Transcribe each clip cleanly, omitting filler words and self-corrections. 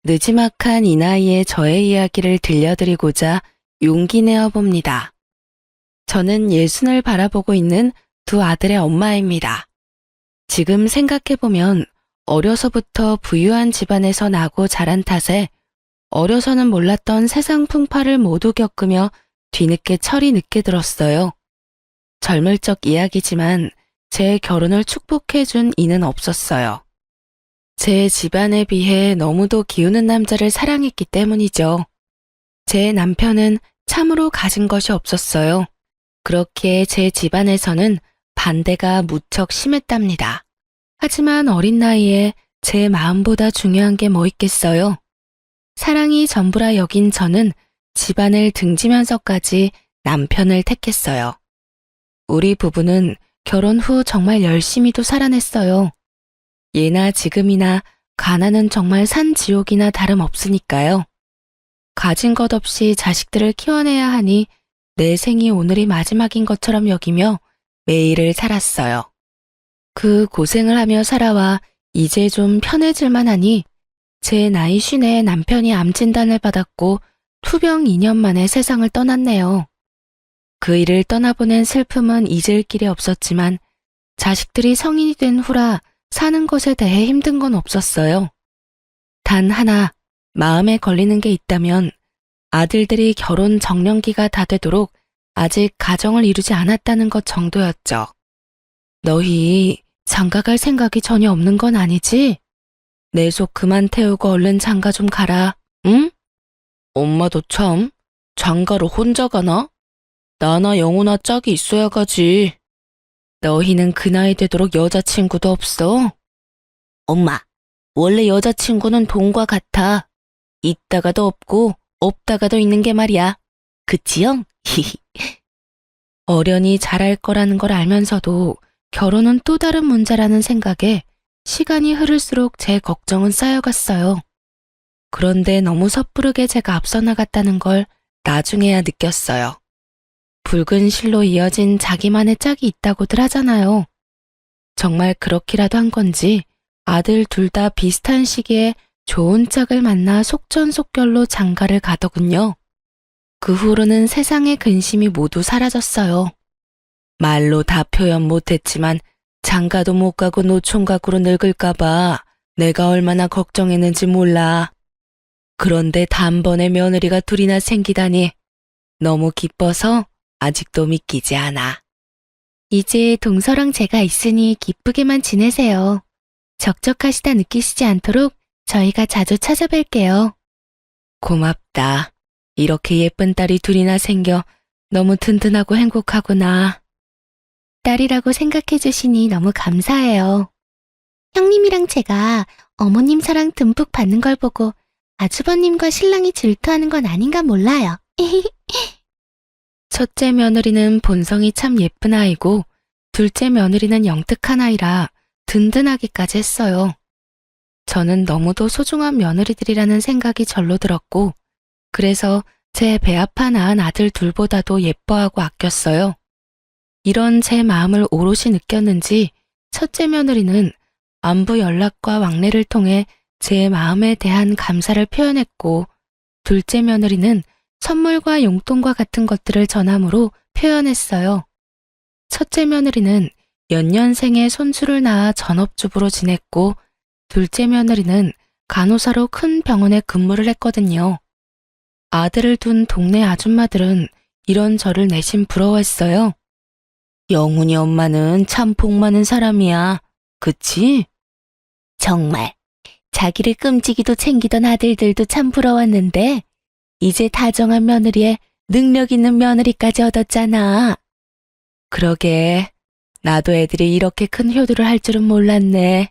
느지막한 이 나이에 저의 이야기를 들려드리고자 용기 내어 봅니다. 저는 예순을 바라보고 있는 두 아들의 엄마입니다. 지금 생각해보면 어려서부터 부유한 집안에서 나고 자란 탓에 어려서는 몰랐던 세상 풍파를 모두 겪으며 뒤늦게 철이 늦게 들었어요. 젊을 적 이야기지만 제 결혼을 축복해준 이는 없었어요. 제 집안에 비해 너무도 기우는 남자를 사랑했기 때문이죠. 제 남편은 참으로 가진 것이 없었어요. 그렇기에 제 집안에서는 반대가 무척 심했답니다. 하지만 어린 나이에 제 마음보다 중요한 게 뭐 있겠어요? 사랑이 전부라 여긴 저는 집안을 등지면서까지 남편을 택했어요. 우리 부부는 결혼 후 정말 열심히도 살아냈어요. 예나 지금이나 가난은 정말 산지옥이나 다름없으니까요. 가진 것 없이 자식들을 키워내야 하니 내 생이 오늘이 마지막인 것처럼 여기며 매일을 살았어요. 그 고생을 하며 살아와 이제 좀 편해질만 하니 제 나이 50에 남편이 암 진단을 받았고 투병 2년 만에 세상을 떠났네요. 그 일을 떠나보낸 슬픔은 잊을 길이 없었지만 자식들이 성인이 된 후라 사는 것에 대해 힘든 건 없었어요. 단 하나 마음에 걸리는 게 있다면 아들들이 결혼 정년기가 다 되도록 아직 가정을 이루지 않았다는 것 정도였죠. 너희 장가 갈 생각이 전혀 없는 건 아니지? 내 속 그만 태우고 얼른 장가 좀 가라, 응? 엄마도 참, 장가를 혼자 가나? 나나 영호나 짝이 있어야 가지. 너희는 그 나이 되도록 여자친구도 없어? 엄마, 원래 여자친구는 돈과 같아. 있다가도 없고 없다가도 있는 게 말이야. 그치요? 어련히 잘할 거라는 걸 알면서도 결혼은 또 다른 문제라는 생각에 시간이 흐를수록 제 걱정은 쌓여갔어요. 그런데 너무 섣부르게 제가 앞서 나갔다는 걸 나중에야 느꼈어요. 붉은 실로 이어진 자기만의 짝이 있다고들 하잖아요. 정말 그렇기라도 한 건지 아들 둘 다 비슷한 시기에 좋은 짝을 만나 속전속결로 장가를 가더군요. 그 후로는 세상의 근심이 모두 사라졌어요. 말로 다 표현 못했지만 장가도 못 가고 노총각으로 늙을까봐 내가 얼마나 걱정했는지 몰라. 그런데 단번에 며느리가 둘이나 생기다니 너무 기뻐서 아직도 믿기지 않아. 이제 동서랑 제가 있으니 기쁘게만 지내세요. 적적하시다 느끼시지 않도록 저희가 자주 찾아뵐게요. 고맙다. 이렇게 예쁜 딸이 둘이나 생겨 너무 든든하고 행복하구나. 딸이라고 생각해 주시니 너무 감사해요. 형님이랑 제가 어머님 사랑 듬뿍 받는 걸 보고 아주버님과 신랑이 질투하는 건 아닌가 몰라요. 첫째 며느리는 본성이 참 예쁜 아이고 둘째 며느리는 영특한 아이라 든든하기까지 했어요. 저는 너무도 소중한 며느리들이라는 생각이 절로 들었고 그래서 제 배 아파 낳은 아들 둘보다도 예뻐하고 아꼈어요. 이런 제 마음을 오롯이 느꼈는지 첫째 며느리는 안부 연락과 왕래를 통해 제 마음에 대한 감사를 표현했고 둘째 며느리는 선물과 용돈과 같은 것들을 전함으로 표현했어요. 첫째 며느리는 연년생에 손주를 낳아 전업주부로 지냈고 둘째 며느리는 간호사로 큰 병원에 근무를 했거든요. 아들을 둔 동네 아줌마들은 이런 저를 내심 부러워했어요. 영훈이 엄마는 참 복 많은 사람이야. 그치? 정말 자기를 끔찍이도 챙기던 아들들도 참 부러웠는데 이제 다정한 며느리에 능력 있는 며느리까지 얻었잖아. 그러게 나도 애들이 이렇게 큰 효도를 할 줄은 몰랐네.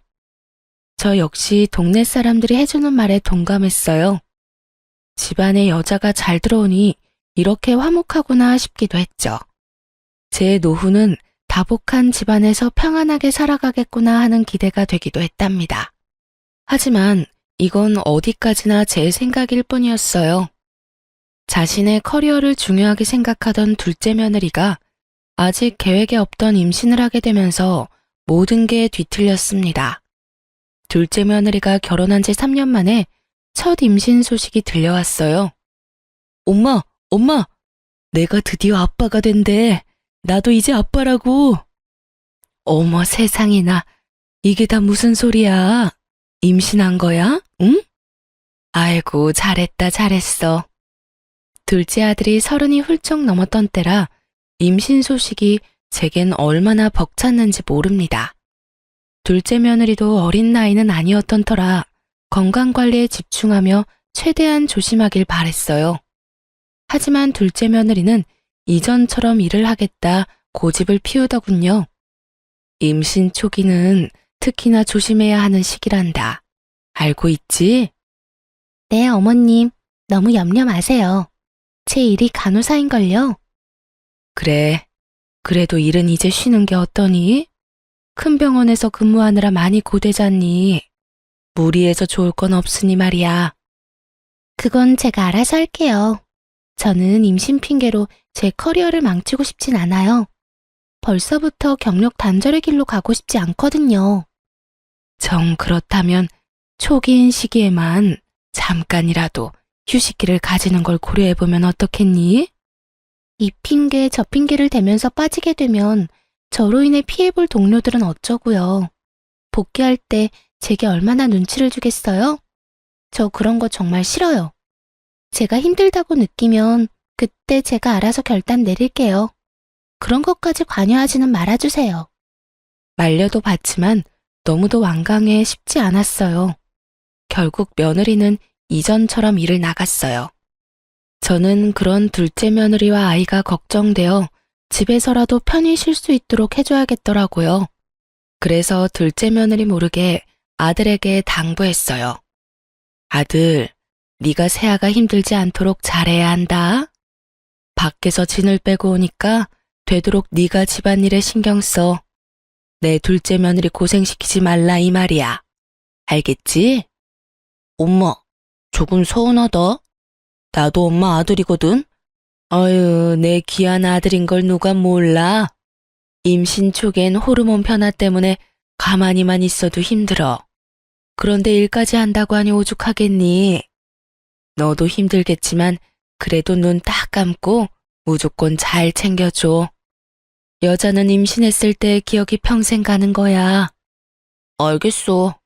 저 역시 동네 사람들이 해주는 말에 동감했어요. 집안에 여자가 잘 들어오니 이렇게 화목하구나 싶기도 했죠. 제 노후는 다복한 집안에서 평안하게 살아가겠구나 하는 기대가 되기도 했답니다. 하지만 이건 어디까지나 제 생각일 뿐이었어요. 자신의 커리어를 중요하게 생각하던 둘째 며느리가 아직 계획에 없던 임신을 하게 되면서 모든 게 뒤틀렸습니다. 둘째 며느리가 결혼한 지 3년 만에 첫 임신 소식이 들려왔어요. 엄마, 엄마, 내가 드디어 아빠가 된대. 나도 이제 아빠라고. 어머 세상에나, 이게 다 무슨 소리야? 임신한 거야? 응? 아이고, 잘했다, 잘했어. 둘째 아들이 30이 훌쩍 넘었던 때라 임신 소식이 제겐 얼마나 벅찼는지 모릅니다. 둘째 며느리도 어린 나이는 아니었던 터라 건강관리에 집중하며 최대한 조심하길 바랬어요. 하지만 둘째 며느리는 이전처럼 일을 하겠다 고집을 피우더군요. 임신 초기는 특히나 조심해야 하는 시기란다. 알고 있지? 네, 어머님. 너무 염려 마세요. 제 일이 간호사인걸요. 그래. 그래도 일은 이제 쉬는 게 어떠니? 큰 병원에서 근무하느라 많이 고되잖니. 무리해서 좋을 건 없으니 말이야. 그건 제가 알아서 할게요. 저는 임신 핑계로 제 커리어를 망치고 싶진 않아요. 벌써부터 경력 단절의 길로 가고 싶지 않거든요. 정 그렇다면 초기인 시기에만 잠깐이라도 휴식기를 가지는 걸 고려해보면 어떻겠니? 이 핑계 저 핑계를 대면서 빠지게 되면 저로 인해 피해볼 동료들은 어쩌고요. 복귀할 때 제게 얼마나 눈치를 주겠어요? 저 그런 거 정말 싫어요. 제가 힘들다고 느끼면 그때 제가 알아서 결단 내릴게요. 그런 것까지 관여하지는 말아주세요. 말려도 봤지만 너무도 완강해 쉽지 않았어요. 결국 며느리는 이전처럼 일을 나갔어요. 저는 그런 둘째 며느리와 아이가 걱정되어 집에서라도 편히 쉴 수 있도록 해줘야겠더라고요. 그래서 둘째 며느리 모르게 아들에게 당부했어요. 아들, 네가 세아가 힘들지 않도록 잘해야 한다. 밖에서 진을 빼고 오니까 되도록 네가 집안일에 신경 써. 내 둘째 며느리 고생시키지 말라 이 말이야. 알겠지? 엄마, 조금 서운하다. 나도 엄마 아들이거든. 아유, 내 귀한 아들인 걸 누가 몰라. 임신 초기엔 호르몬 변화 때문에 가만히만 있어도 힘들어. 그런데 일까지 한다고 하니 오죽하겠니? 너도 힘들겠지만 그래도 눈 딱 감고 무조건 잘 챙겨줘. 여자는 임신했을 때 기억이 평생 가는 거야. 알겠어.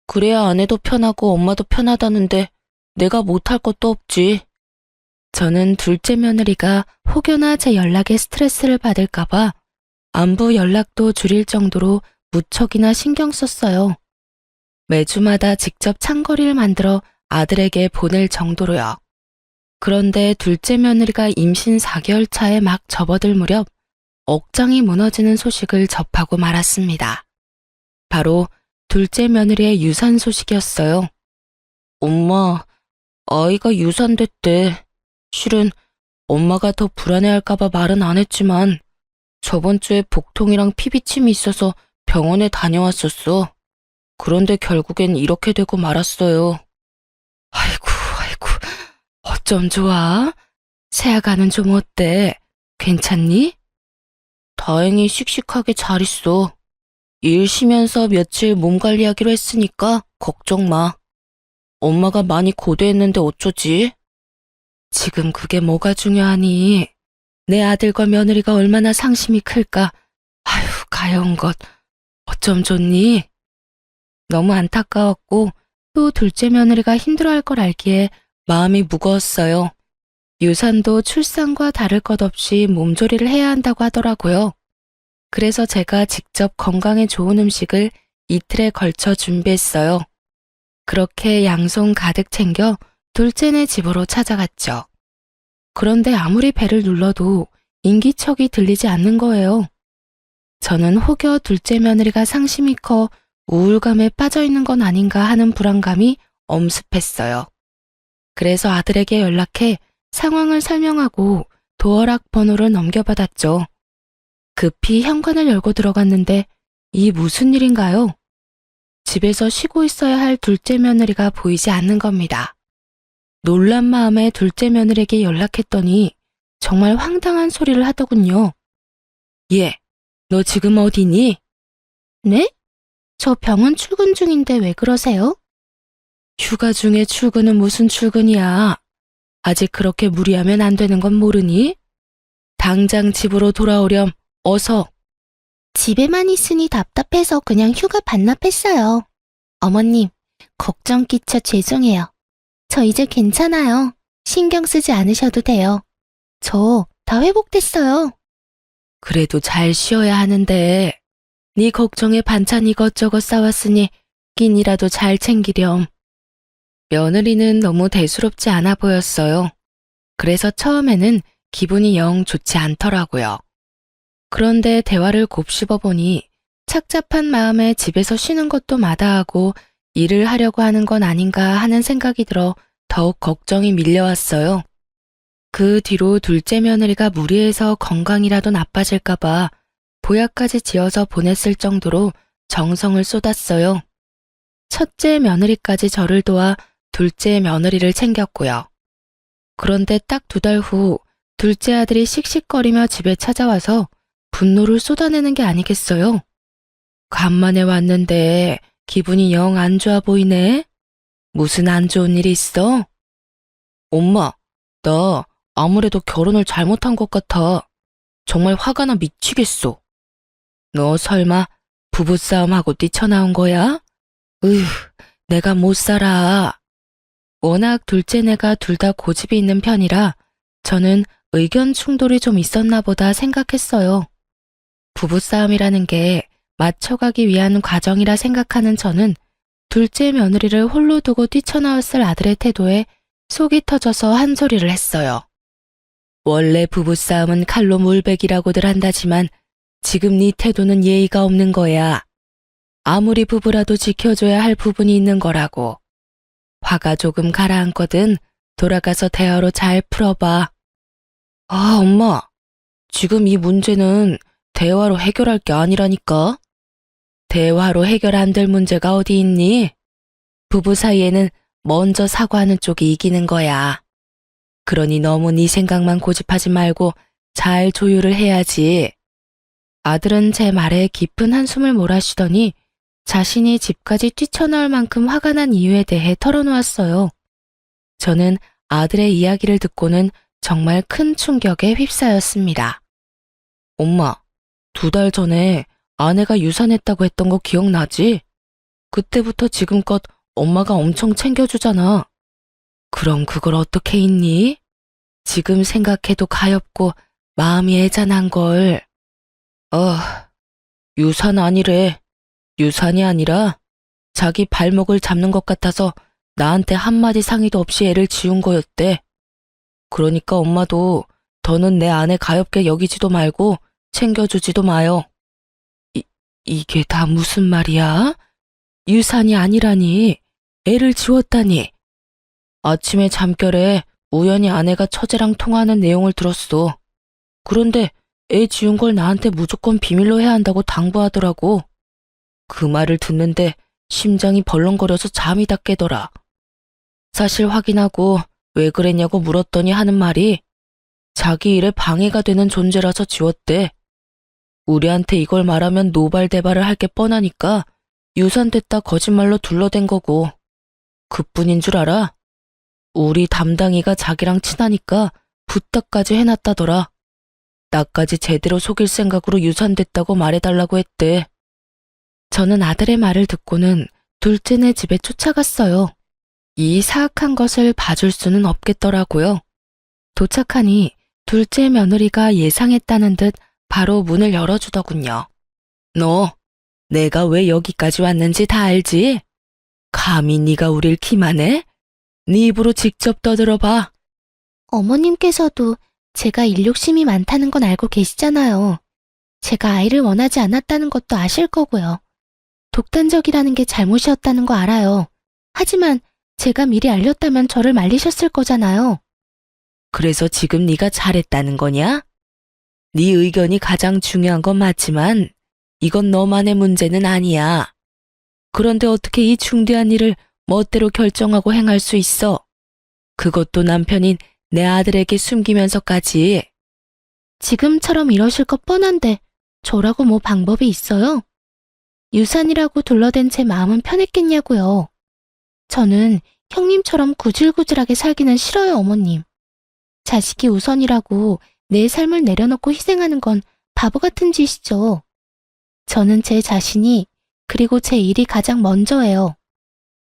그래야 아내도 편하고 엄마도 편하다는데 내가 못할 것도 없지. 저는 둘째 며느리가 혹여나 제 연락에 스트레스를 받을까봐 안부 연락도 줄일 정도로 무척이나 신경 썼어요. 매주마다 직접 창거리를 만들어 아들에게 보낼 정도로요. 그런데 둘째 며느리가 임신 4개월 차에 막 접어들 무렵 억장이 무너지는 소식을 접하고 말았습니다. 바로 둘째 며느리의 유산 소식이었어요. 엄마, 아이가 유산됐대. 실은 엄마가 더 불안해할까봐 말은 안 했지만 저번 주에 복통이랑 피비침이 있어서 병원에 다녀왔었어. 그런데 결국엔 이렇게 되고 말았어요. 아이고, 아이고, 어쩜 좋아? 세아가는 좀 어때? 괜찮니? 다행히 씩씩하게 잘 있어. 일 쉬면서 며칠 몸 관리하기로 했으니까 걱정 마. 엄마가 많이 고대했는데 어쩌지? 지금 그게 뭐가 중요하니? 내 아들과 며느리가 얼마나 상심이 클까? 아휴, 가여운 것. 어쩜 좋니? 너무 안타까웠고 또 둘째 며느리가 힘들어할 걸 알기에 마음이 무거웠어요. 유산도 출산과 다를 것 없이 몸조리를 해야 한다고 하더라고요. 그래서 제가 직접 건강에 좋은 음식을 이틀에 걸쳐 준비했어요. 그렇게 양손 가득 챙겨 둘째네 집으로 찾아갔죠. 그런데 아무리 배를 눌러도 인기척이 들리지 않는 거예요. 저는 혹여 둘째 며느리가 상심이 커 우울감에 빠져있는 건 아닌가 하는 불안감이 엄습했어요. 그래서 아들에게 연락해 상황을 설명하고 도어락 번호를 넘겨받았죠. 급히 현관을 열고 들어갔는데 이 무슨 일인가요? 집에서 쉬고 있어야 할 둘째 며느리가 보이지 않는 겁니다. 놀란 마음에 둘째 며느리에게 연락했더니 정말 황당한 소리를 하더군요. 얘, 너 지금 어디니? 네? 저 병원 출근 중인데 왜 그러세요? 휴가 중에 출근은 무슨 출근이야? 아직 그렇게 무리하면 안 되는 건 모르니? 당장 집으로 돌아오렴, 어서. 집에만 있으니 답답해서 그냥 휴가 반납했어요. 어머님, 걱정 끼쳐 죄송해요. 저 이제 괜찮아요. 신경 쓰지 않으셔도 돼요. 저 다 회복됐어요. 그래도 잘 쉬어야 하는데. 네 걱정에 반찬 이것저것 싸왔으니 끼니라도 잘 챙기렴. 며느리는 너무 대수롭지 않아 보였어요. 그래서 처음에는 기분이 영 좋지 않더라고요. 그런데 대화를 곱씹어 보니 착잡한 마음에 집에서 쉬는 것도 마다하고 일을 하려고 하는 건 아닌가 하는 생각이 들어 더욱 걱정이 밀려왔어요. 그 뒤로 둘째 며느리가 무리해서 건강이라도 나빠질까봐 보약까지 지어서 보냈을 정도로 정성을 쏟았어요. 첫째 며느리까지 저를 도와 둘째 며느리를 챙겼고요. 그런데 딱 2달 후 둘째 아들이 씩씩거리며 집에 찾아와서 분노를 쏟아내는 게 아니겠어요? 간만에 왔는데 기분이 영 안 좋아 보이네? 무슨 안 좋은 일이 있어? 엄마, 나 아무래도 결혼을 잘못한 것 같아. 정말 화가 나 미치겠어. 너 설마 부부싸움하고 뛰쳐나온 거야? 으휴, 내가 못 살아. 워낙 둘째네가 둘 다 고집이 있는 편이라 저는 의견 충돌이 좀 있었나 보다 생각했어요. 부부싸움이라는 게 맞춰가기 위한 과정이라 생각하는 저는 둘째 며느리를 홀로 두고 뛰쳐나왔을 아들의 태도에 속이 터져서 한 소리를 했어요. 원래 부부싸움은 칼로 물베기라고들 한다지만 지금 네 태도는 예의가 없는 거야. 아무리 부부라도 지켜줘야 할 부분이 있는 거라고. 화가 조금 가라앉거든 돌아가서 대화로 잘 풀어봐. 아, 엄마. 지금 이 문제는 대화로 해결할 게 아니라니까. 대화로 해결 안 될 문제가 어디 있니? 부부 사이에는 먼저 사과하는 쪽이 이기는 거야. 그러니 너무 네 생각만 고집하지 말고 잘 조율을 해야지. 아들은 제 말에 깊은 한숨을 몰아쉬더니 자신이 집까지 뛰쳐나올 만큼 화가 난 이유에 대해 털어놓았어요. 저는 아들의 이야기를 듣고는 정말 큰 충격에 휩싸였습니다. 엄마, 2달 전에 아내가 유산했다고 했던 거 기억나지? 그때부터 지금껏 엄마가 엄청 챙겨주잖아. 그럼 그걸 어떻게 잊니? 지금 생각해도 가엾고 마음이 애잔한 걸. 유산 아니래. 유산이 아니라 자기 발목을 잡는 것 같아서 나한테 한마디 상의도 없이 애를 지운 거였대. 그러니까 엄마도 더는 내 아내 가엾게 여기지도 말고 챙겨주지도 마요. 이게 다 무슨 말이야? 유산이 아니라니. 애를 지웠다니. 아침에 잠결에 우연히 아내가 처제랑 통화하는 내용을 들었어. 그런데 애 지운 걸 나한테 무조건 비밀로 해야 한다고 당부하더라고. 그 말을 듣는데 심장이 벌렁거려서 잠이 다 깨더라. 사실 확인하고 왜 그랬냐고 물었더니 하는 말이 자기 일에 방해가 되는 존재라서 지웠대. 우리한테 이걸 말하면 노발대발을 할 게 뻔하니까 유산됐다 거짓말로 둘러댄 거고. 그뿐인 줄 알아? 우리 담당이가 자기랑 친하니까 부탁까지 해놨다더라. 나까지 제대로 속일 생각으로 유산됐다고 말해달라고 했대. 저는 아들의 말을 듣고는 둘째네 집에 쫓아갔어요. 이 사악한 것을 봐줄 수는 없겠더라고요. 도착하니 둘째 며느리가 예상했다는 듯 바로 문을 열어주더군요. 너, 내가 왜 여기까지 왔는지 다 알지? 감히 네가 우릴 기만해? 네 입으로 직접 떠들어봐. 어머님께서도 제가 일 욕심이 많다는 건 알고 계시잖아요. 제가 아이를 원하지 않았다는 것도 아실 거고요. 독단적이라는 게 잘못이었다는 거 알아요. 하지만 제가 미리 알렸다면 저를 말리셨을 거잖아요. 그래서 지금 네가 잘했다는 거냐? 네 의견이 가장 중요한 건 맞지만 이건 너만의 문제는 아니야. 그런데 어떻게 이 중대한 일을 멋대로 결정하고 행할 수 있어? 그것도 남편인 내 아들에게 숨기면서까지. 지금처럼 이러실 것 뻔한데 저라고 뭐 방법이 있어요? 유산이라고 둘러댄 제 마음은 편했겠냐고요. 저는 형님처럼 구질구질하게 살기는 싫어요, 어머님. 자식이 우선이라고 내 삶을 내려놓고 희생하는 건 바보 같은 짓이죠. 저는 제 자신이 그리고 제 일이 가장 먼저예요.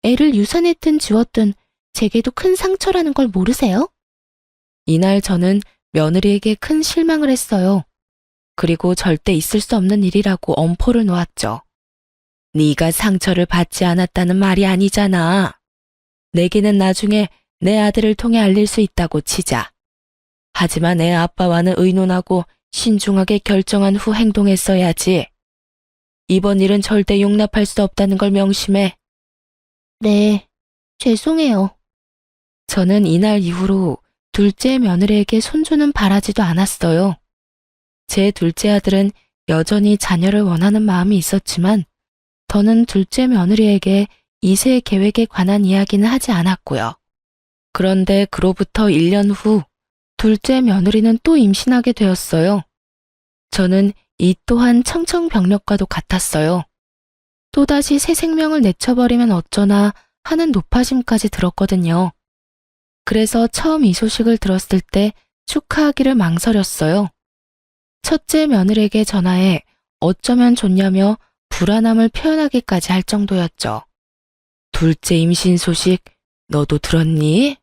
애를 유산했든 지웠든 제게도 큰 상처라는 걸 모르세요? 이날 저는 며느리에게 큰 실망을 했어요. 그리고 절대 있을 수 없는 일이라고 엄포를 놓았죠. 네가 상처를 받지 않았다는 말이 아니잖아. 내게는 나중에 내 아들을 통해 알릴 수 있다고 치자. 하지만 애 아빠와는 의논하고 신중하게 결정한 후 행동했어야지. 이번 일은 절대 용납할 수 없다는 걸 명심해. 네, 죄송해요. 저는 이날 이후로 둘째 며느리에게 손주는 바라지도 않았어요. 제 둘째 아들은 여전히 자녀를 원하는 마음이 있었지만 더는 둘째 며느리에게 2세 계획에 관한 이야기는 하지 않았고요. 그런데 그로부터 1년 후 둘째 며느리는 또 임신하게 되었어요. 저는 이 또한 청천벽력과도 같았어요. 또다시 새 생명을 내쳐버리면 어쩌나 하는 노파심까지 들었거든요. 그래서 처음 이 소식을 들었을 때 축하하기를 망설였어요. 첫째 며느리에게 전화해 어쩌면 좋냐며 불안함을 표현하기까지 할 정도였죠. 둘째 임신 소식 너도 들었니?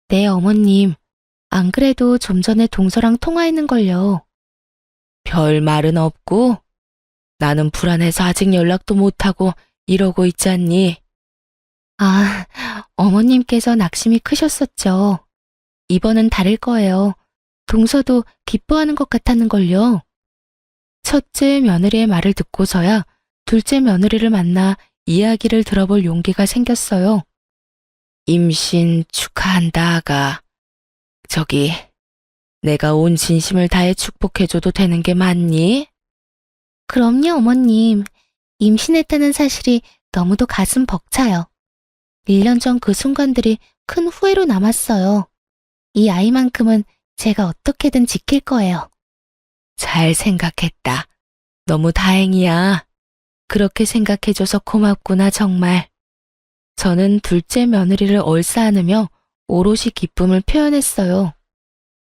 네, 어머님. 안 그래도 좀 전에 동서랑 통화했는걸요. 별 말은 없고? 나는 불안해서 아직 연락도 못하고 이러고 있지 않니? 아, 어머님께서 낙심이 크셨었죠. 이번은 다를 거예요. 동서도 기뻐하는 것 같았는걸요. 첫째 며느리의 말을 듣고서야 둘째 며느리를 만나 이야기를 들어볼 용기가 생겼어요. 임신 축하한다, 아가. 저기, 내가 온 진심을 다해 축복해줘도 되는 게 맞니? 그럼요, 어머님. 임신했다는 사실이 너무도 가슴 벅차요. 1년 전 그 순간들이 큰 후회로 남았어요. 이 아이만큼은 제가 어떻게든 지킬 거예요. 잘 생각했다. 너무 다행이야. 그렇게 생각해줘서 고맙구나, 정말. 저는 둘째 며느리를 얼싸안으며 오롯이 기쁨을 표현했어요.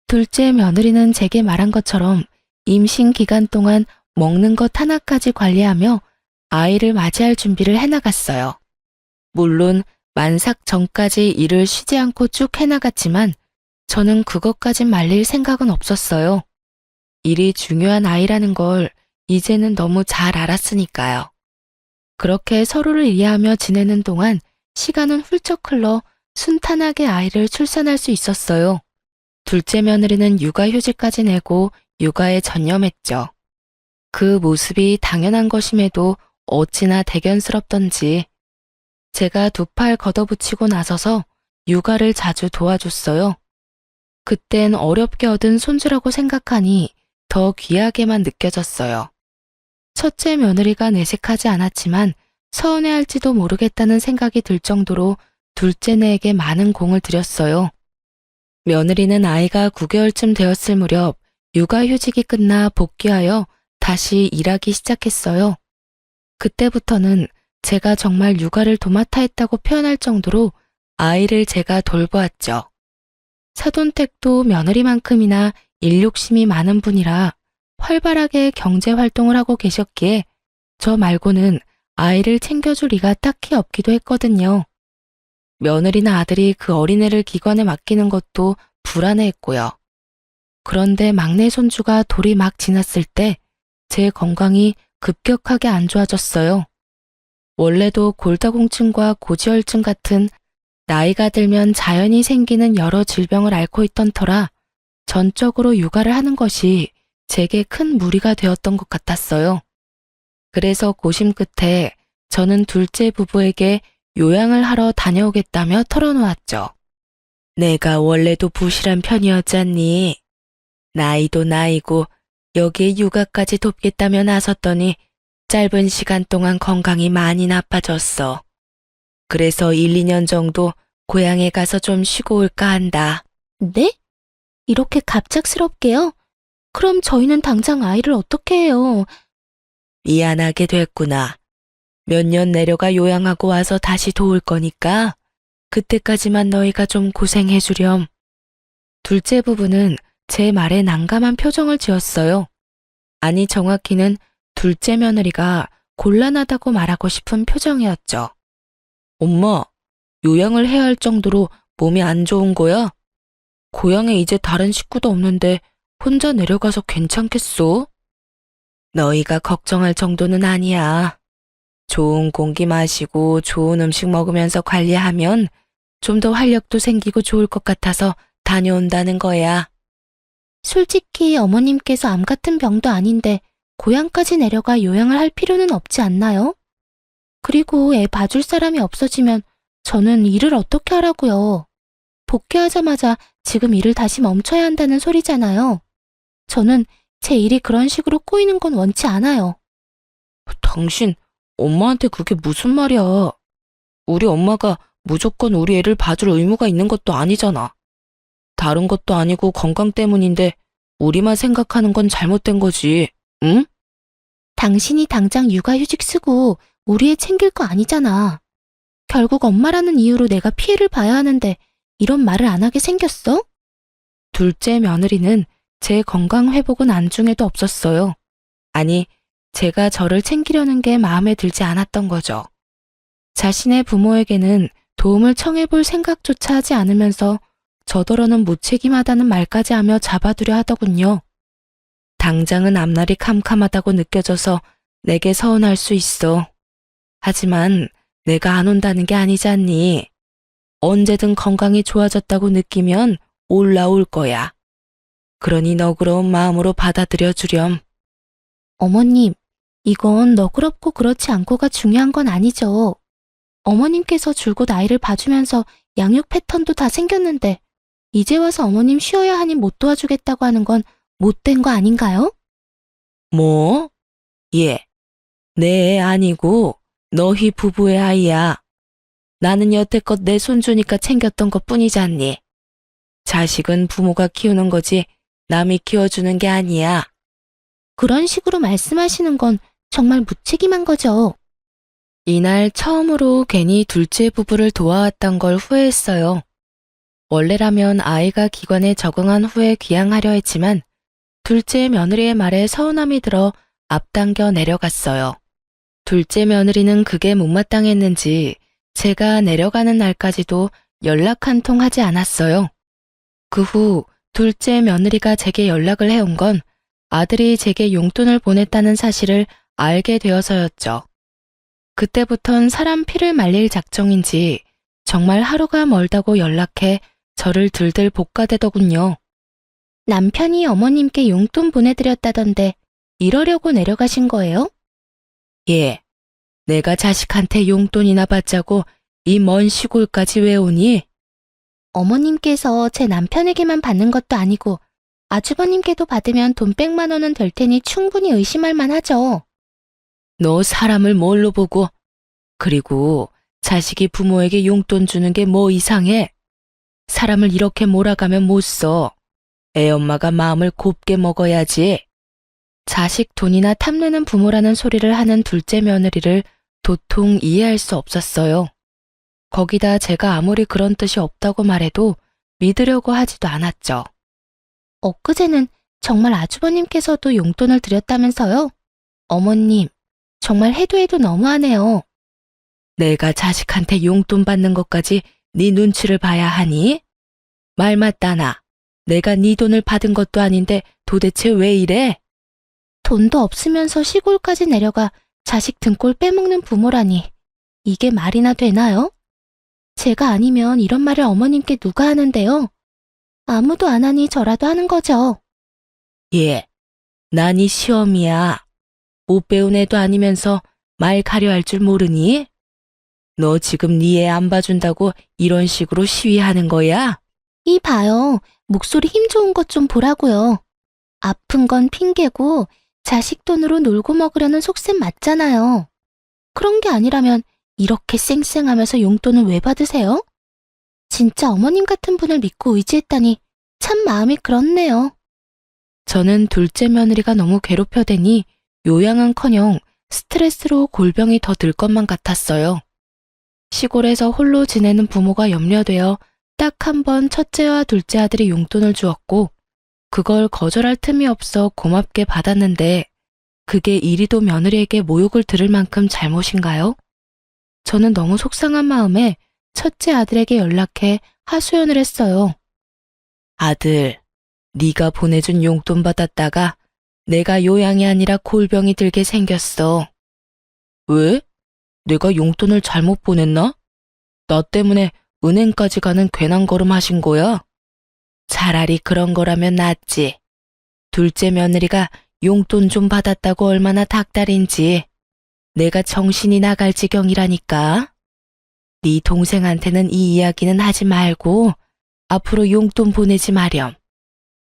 둘째 며느리는 제게 말한 것처럼 임신 기간 동안 먹는 것 하나까지 관리하며 아이를 맞이할 준비를 해나갔어요. 물론 만삭 전까지 일을 쉬지 않고 쭉 해나갔지만 저는 그것까진 말릴 생각은 없었어요. 일이 중요한 아이라는 걸 이제는 너무 잘 알았으니까요. 그렇게 서로를 이해하며 지내는 동안 시간은 훌쩍 흘러 순탄하게 아이를 출산할 수 있었어요. 둘째 며느리는 육아휴직까지 내고 육아에 전념했죠. 그 모습이 당연한 것임에도 어찌나 대견스럽던지 제가 두 팔 걷어붙이고 나서서 육아를 자주 도와줬어요. 그땐 어렵게 얻은 손주라고 생각하니 더 귀하게만 느껴졌어요. 첫째 며느리가 내색하지 않았지만 서운해할지도 모르겠다는 생각이 들 정도로 둘째네에게 많은 공을 들였어요. 며느리는 아이가 9개월쯤 되었을 무렵 육아휴직이 끝나 복귀하여 다시 일하기 시작했어요. 그때부터는 제가 정말 육아를 도맡아 했다고 표현할 정도로 아이를 제가 돌보았죠. 사돈댁도 며느리만큼이나 일욕심이 많은 분이라 활발하게 경제활동을 하고 계셨기에 저 말고는 아이를 챙겨줄 리가 딱히 없기도 했거든요. 며느리나 아들이 그 어린애를 기관에 맡기는 것도 불안해했고요. 그런데 막내 손주가 돌이 막 지났을 때 제 건강이 급격하게 안 좋아졌어요. 원래도 골다공증과 고지혈증 같은 나이가 들면 자연히 생기는 여러 질병을 앓고 있던 터라 전적으로 육아를 하는 것이 제게 큰 무리가 되었던 것 같았어요. 그래서 고심 끝에 저는 둘째 부부에게 요양을 하러 다녀오겠다며 털어놓았죠. 내가 원래도 부실한 편이었잖니. 나이도 나이고 여기에 육아까지 돕겠다며 나섰더니 짧은 시간 동안 건강이 많이 나빠졌어. 그래서 1, 2년 정도 고향에 가서 좀 쉬고 올까 한다. 네? 이렇게 갑작스럽게요? 그럼 저희는 당장 아이를 어떻게 해요? 미안하게 됐구나. 몇 년 내려가 요양하고 와서 다시 도울 거니까 그때까지만 너희가 좀 고생해 주렴. 둘째 부부는 제 말에 난감한 표정을 지었어요. 아니, 정확히는 둘째 며느리가 곤란하다고 말하고 싶은 표정이었죠. 엄마, 요양을 해야 할 정도로 몸이 안 좋은 거야? 고향에 이제 다른 식구도 없는데 혼자 내려가서 괜찮겠어? 너희가 걱정할 정도는 아니야. 좋은 공기 마시고 좋은 음식 먹으면서 관리하면 좀 더 활력도 생기고 좋을 것 같아서 다녀온다는 거야. 솔직히 어머님께서 암 같은 병도 아닌데 고향까지 내려가 요양을 할 필요는 없지 않나요? 그리고 애 봐줄 사람이 없어지면 저는 일을 어떻게 하라고요? 복귀하자마자 지금 일을 다시 멈춰야 한다는 소리잖아요. 저는 제 일이 그런 식으로 꼬이는 건 원치 않아요. 당신, 엄마한테 그게 무슨 말이야. 우리 엄마가 무조건 우리 애를 봐줄 의무가 있는 것도 아니잖아. 다른 것도 아니고 건강 때문인데 우리만 생각하는 건 잘못된 거지, 응? 당신이 당장 육아휴직 쓰고 우리 애 챙길 거 아니잖아. 결국 엄마라는 이유로 내가 피해를 봐야 하는데 이런 말을 안 하게 생겼어? 둘째 며느리는 제 건강 회복은 안중에도 없었어요. 아니, 제가 저를 챙기려는 게 마음에 들지 않았던 거죠. 자신의 부모에게는 도움을 청해볼 생각조차 하지 않으면서 저더러는 무책임하다는 말까지 하며 잡아두려 하더군요. 당장은 앞날이 캄캄하다고 느껴져서 내게 서운할 수 있어. 하지만 내가 안 온다는 게 아니지 않니? 언제든 건강이 좋아졌다고 느끼면 올라올 거야. 그러니 너그러운 마음으로 받아들여 주렴. 어머님, 이건 너그럽고 그렇지 않고가 중요한 건 아니죠. 어머님께서 줄곧 아이를 봐주면서 양육 패턴도 다 생겼는데 이제 와서 어머님 쉬어야 하니 못 도와주겠다고 하는 건 못된 거 아닌가요? 뭐? 예. 내 애 아니고 너희 부부의 아이야. 나는 여태껏 내 손주니까 챙겼던 것 뿐이잖니. 자식은 부모가 키우는 거지 남이 키워주는 게 아니야. 그런 식으로 말씀하시는 건 정말 무책임한 거죠. 이날 처음으로 괜히 둘째 부부를 도와왔던 걸 후회했어요. 원래라면 아이가 기관에 적응한 후에 귀향하려 했지만 둘째 며느리의 말에 서운함이 들어 앞당겨 내려갔어요. 둘째 며느리는 그게 못마땅했는지 제가 내려가는 날까지도 연락 한 통 하지 않았어요. 그 후 둘째 며느리가 제게 연락을 해온 건 아들이 제게 용돈을 보냈다는 사실을 알게 되어서였죠. 그때부턴 사람 피를 말릴 작정인지 정말 하루가 멀다고 연락해 저를 들들 볶아대더군요. 남편이 어머님께 용돈 보내드렸다던데 이러려고 내려가신 거예요? 예, 내가 자식한테 용돈이나 받자고 이 먼 시골까지 왜 오니? 어머님께서 제 남편에게만 받는 것도 아니고 아주버님께도 받으면 돈 100만 원은 될 테니 충분히 의심할 만하죠. 너 사람을 뭘로 보고? 그리고 자식이 부모에게 용돈 주는 게 뭐 이상해? 사람을 이렇게 몰아가면 못 써. 애 엄마가 마음을 곱게 먹어야지. 자식 돈이나 탐내는 부모라는 소리를 하는 둘째 며느리를 도통 이해할 수 없었어요. 거기다 제가 아무리 그런 뜻이 없다고 말해도 믿으려고 하지도 않았죠. 엊그제는 정말 아주버님께서도 용돈을 드렸다면서요? 어머님, 정말 해도 해도 너무하네요. 내가 자식한테 용돈 받는 것까지 네 눈치를 봐야 하니? 말 맞다나. 내가 네 돈을 받은 것도 아닌데 도대체 왜 이래? 돈도 없으면서 시골까지 내려가 자식 등골 빼먹는 부모라니. 이게 말이나 되나요? 제가 아니면 이런 말을 어머님께 누가 하는데요? 아무도 안 하니 저라도 하는 거죠. 예, 난 이 시험이야. 못 배운 애도 아니면서 말 가려 할 줄 모르니? 너 지금 네 애 안 봐준다고 이런 식으로 시위하는 거야? 이 봐요. 목소리 힘 좋은 것 좀 보라고요. 아픈 건 핑계고 자식 돈으로 놀고 먹으려는 속셈 맞잖아요. 그런 게 아니라면 이렇게 쌩쌩하면서 용돈을 왜 받으세요? 진짜 어머님 같은 분을 믿고 의지했다니 참 마음이 그렇네요. 저는 둘째 며느리가 너무 괴롭혀대니 요양은커녕 스트레스로 골병이 더 들 것만 같았어요. 시골에서 홀로 지내는 부모가 염려되어 딱 한 번 첫째와 둘째 아들이 용돈을 주었고 그걸 거절할 틈이 없어 고맙게 받았는데 그게 이리도 며느리에게 모욕을 들을 만큼 잘못인가요? 저는 너무 속상한 마음에 첫째 아들에게 연락해 하소연을 했어요. 아들, 네가 보내준 용돈 받았다가 내가 요양이 아니라 골병이 들게 생겼어. 왜? 내가 용돈을 잘못 보냈나? 나 때문에 은행까지 가는 괜한 걸음 하신 거야? 차라리 그런 거라면 낫지. 둘째 며느리가 용돈 좀 받았다고 얼마나 닭다린지. 내가 정신이 나갈 지경이라니까. 네 동생한테는 이 이야기는 하지 말고 앞으로 용돈 보내지 마렴.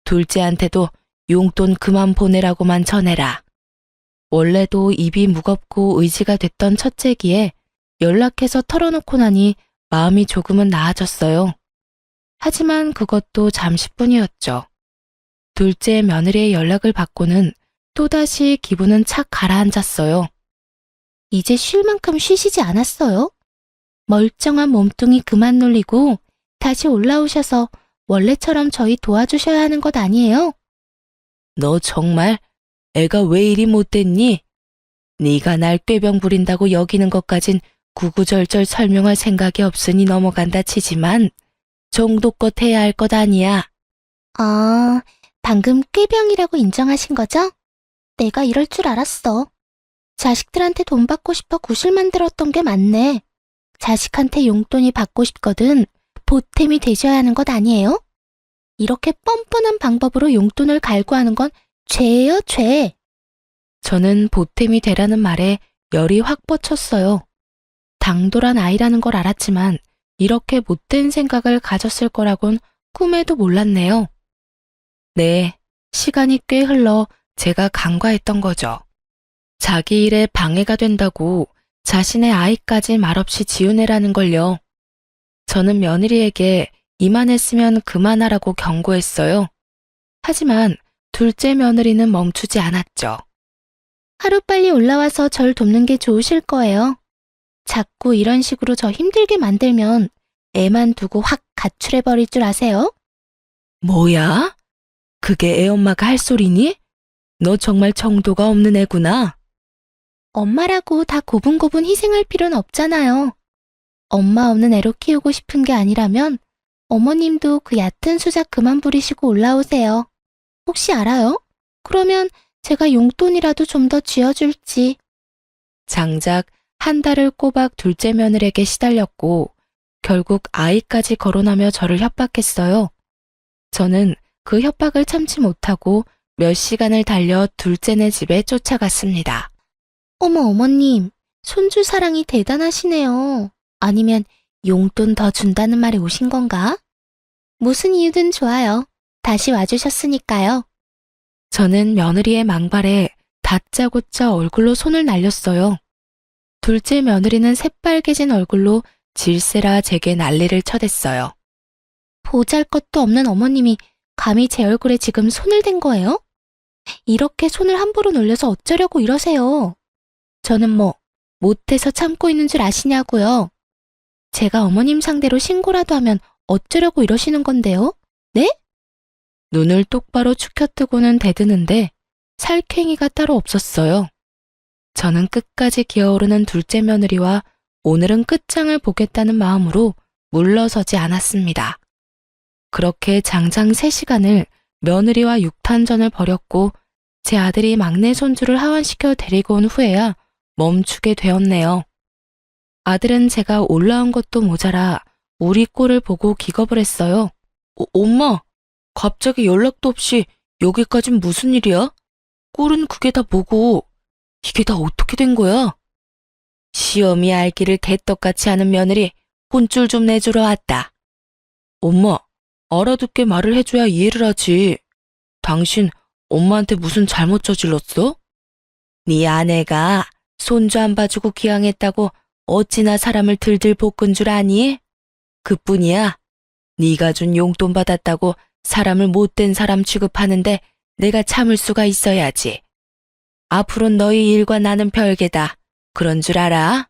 둘째한테도 용돈 그만 보내라고만 전해라. 원래도 입이 무겁고 의지가 됐던 첫째기에 연락해서 털어놓고 나니 마음이 조금은 나아졌어요. 하지만 그것도 잠시뿐이었죠. 둘째 며느리의 연락을 받고는 또다시 기분은 착 가라앉았어요. 이제 쉴 만큼 쉬시지 않았어요? 멀쩡한 몸뚱이 그만 놀리고 다시 올라오셔서 원래처럼 저희 도와주셔야 하는 것 아니에요? 너 정말 애가 왜 이리 못됐니? 네가 날 꾀병 부린다고 여기는 것까진 구구절절 설명할 생각이 없으니 넘어간다 치지만 정도껏 해야 할 것 아니야. 아, 방금 꾀병이라고 인정하신 거죠? 내가 이럴 줄 알았어. 자식들한테 돈 받고 싶어 구실 만들었던 게 맞네. 자식한테 용돈이 받고 싶거든 보탬이 되셔야 하는 것 아니에요? 이렇게 뻔뻔한 방법으로 용돈을 갈구하는 건 죄예요, 죄. 저는 보탬이 되라는 말에 열이 확 뻗쳤어요. 당돌한 아이라는 걸 알았지만 이렇게 못된 생각을 가졌을 거라곤 꿈에도 몰랐네요. 네, 시간이 꽤 흘러 제가 간과했던 거죠. 자기 일에 방해가 된다고 자신의 아이까지 말없이 지우내라는 걸요. 저는 며느리에게 이만했으면 그만하라고 경고했어요. 하지만 둘째 며느리는 멈추지 않았죠. 하루빨리 올라와서 절 돕는 게 좋으실 거예요. 자꾸 이런 식으로 저 힘들게 만들면 애만 두고 확 가출해버릴 줄 아세요? 뭐야? 그게 애엄마가 할 소리니? 너 정말 정도가 없는 애구나. 엄마라고 다 고분고분 희생할 필요는 없잖아요. 엄마 없는 애로 키우고 싶은 게 아니라면 어머님도 그 얕은 수작 그만 부리시고 올라오세요. 혹시 알아요? 그러면 제가 용돈이라도 좀 더 쥐어줄지. 장작 한 달을 꼬박 둘째 며느리에게 시달렸고 결국 아이까지 거론하며 저를 협박했어요. 저는 그 협박을 참지 못하고 몇 시간을 달려 둘째네 집에 쫓아갔습니다. 어머 어머님, 손주 사랑이 대단하시네요. 아니면 용돈 더 준다는 말에 오신 건가? 무슨 이유든 좋아요. 다시 와주셨으니까요. 저는 며느리의 망발에 다짜고짜 얼굴로 손을 날렸어요. 둘째 며느리는 새빨개진 얼굴로 질세라 제게 난리를 쳐댔어요. 보잘것도 없는 어머님이 감히 제 얼굴에 지금 손을 댄 거예요? 이렇게 손을 함부로 놀려서 어쩌려고 이러세요? 저는 뭐 못해서 참고 있는 줄 아시냐고요? 제가 어머님 상대로 신고라도 하면 어쩌려고 이러시는 건데요? 네? 눈을 똑바로 축혀뜨고는 대드는데 살쾡이가 따로 없었어요. 저는 끝까지 기어오르는 둘째 며느리와 오늘은 끝장을 보겠다는 마음으로 물러서지 않았습니다. 그렇게 장장 3시간을 며느리와 육탄전을 벌였고 제 아들이 막내 손주를 하원시켜 데리고 온 후에야 멈추게 되었네요. 아들은 제가 올라온 것도 모자라 우리 꼴을 보고 기겁을 했어요. 엄마, 갑자기 연락도 없이 여기까진 무슨 일이야? 꼴은 그게 다 뭐고 이게 다 어떻게 된 거야? 시험이 알기를 개떡같이 하는 며느리 혼쭐 좀 내주러 왔다. 엄마, 알아듣게 말을 해줘야 이해를 하지. 당신 엄마한테 무슨 잘못 저질렀어? 네 아내가 손주 안 봐주고 기양했다고 어찌나 사람을 들들 볶은 줄 아니? 그뿐이야. 네가 준 용돈 받았다고 사람을 못된 사람 취급하는데 내가 참을 수가 있어야지. 앞으로는 너희 일과 나는 별개다. 그런 줄 알아?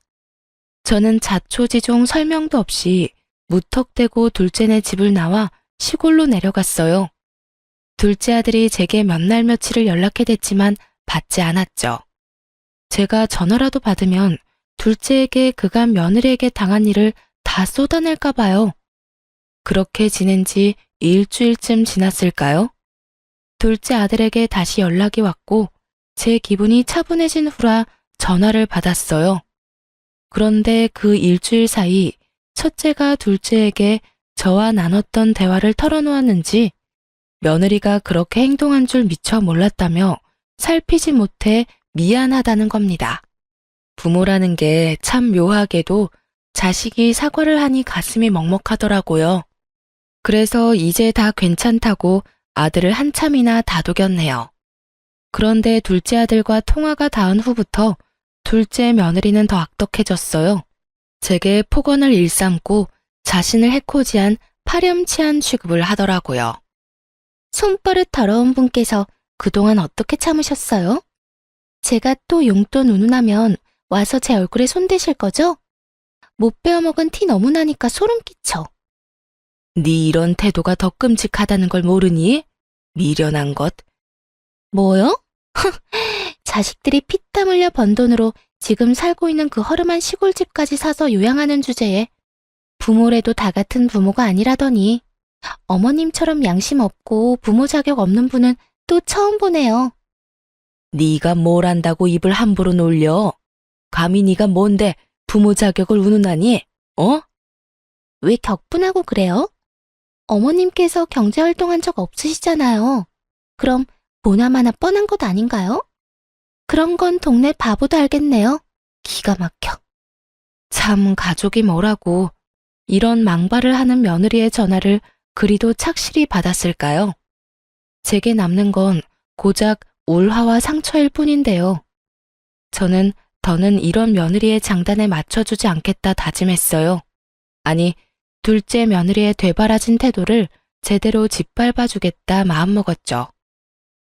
저는 자초지종 설명도 없이 무턱대고 둘째네 집을 나와 시골로 내려갔어요. 둘째 아들이 제게 몇 날 며칠을 연락해댔지만 받지 않았죠. 제가 전화라도 받으면 둘째에게 그간 며느리에게 당한 일을 다 쏟아낼까 봐요. 그렇게 지낸 지 일주일쯤 지났을까요? 둘째 아들에게 다시 연락이 왔고 제 기분이 차분해진 후라 전화를 받았어요. 그런데 그 일주일 사이 첫째가 둘째에게 저와 나눴던 대화를 털어놓았는지 며느리가 그렇게 행동한 줄 미처 몰랐다며 살피지 못해 미안하다는 겁니다. 부모라는 게 참 묘하게도 자식이 사과를 하니 가슴이 먹먹하더라고요. 그래서 이제 다 괜찮다고 아들을 한참이나 다독였네요. 그런데 둘째 아들과 통화가 닿은 후부터 둘째 며느리는 더 악덕해졌어요. 제게 폭언을 일삼고 자신을 해코지한 파렴치한 취급을 하더라고요. 손버릇 더러운 분께서 그동안 어떻게 참으셨어요? 제가 또 용돈 운운하면 와서 제 얼굴에 손대실 거죠? 못 베어먹은 티 너무 나니까 소름 끼쳐. 네 이런 태도가 더 끔찍하다는 걸 모르니? 미련한 것. 뭐요? 자식들이 피땀 흘려 번 돈으로 지금 살고 있는 그 허름한 시골집까지 사서 요양하는 주제에 부모래도 다 같은 부모가 아니라더니 어머님처럼 양심 없고 부모 자격 없는 분은 또 처음 보네요. 네가 뭘 안다고 입을 함부로 놀려? 감히 네가 뭔데 부모 자격을 운운하니? 어? 왜 격분하고 그래요? 어머님께서 경제활동한 적 없으시잖아요. 그럼 보나마나 뻔한 것 아닌가요? 그런 건 동네 바보도 알겠네요. 기가 막혀. 참 가족이 뭐라고 이런 망발을 하는 며느리의 전화를 그리도 착실히 받았을까요? 제게 남는 건 고작 울화와 상처일 뿐인데요. 저는 더는 이런 며느리의 장단에 맞춰주지 않겠다 다짐했어요. 아니, 둘째 며느리의 되바라진 태도를 제대로 짓밟아주겠다 마음먹었죠.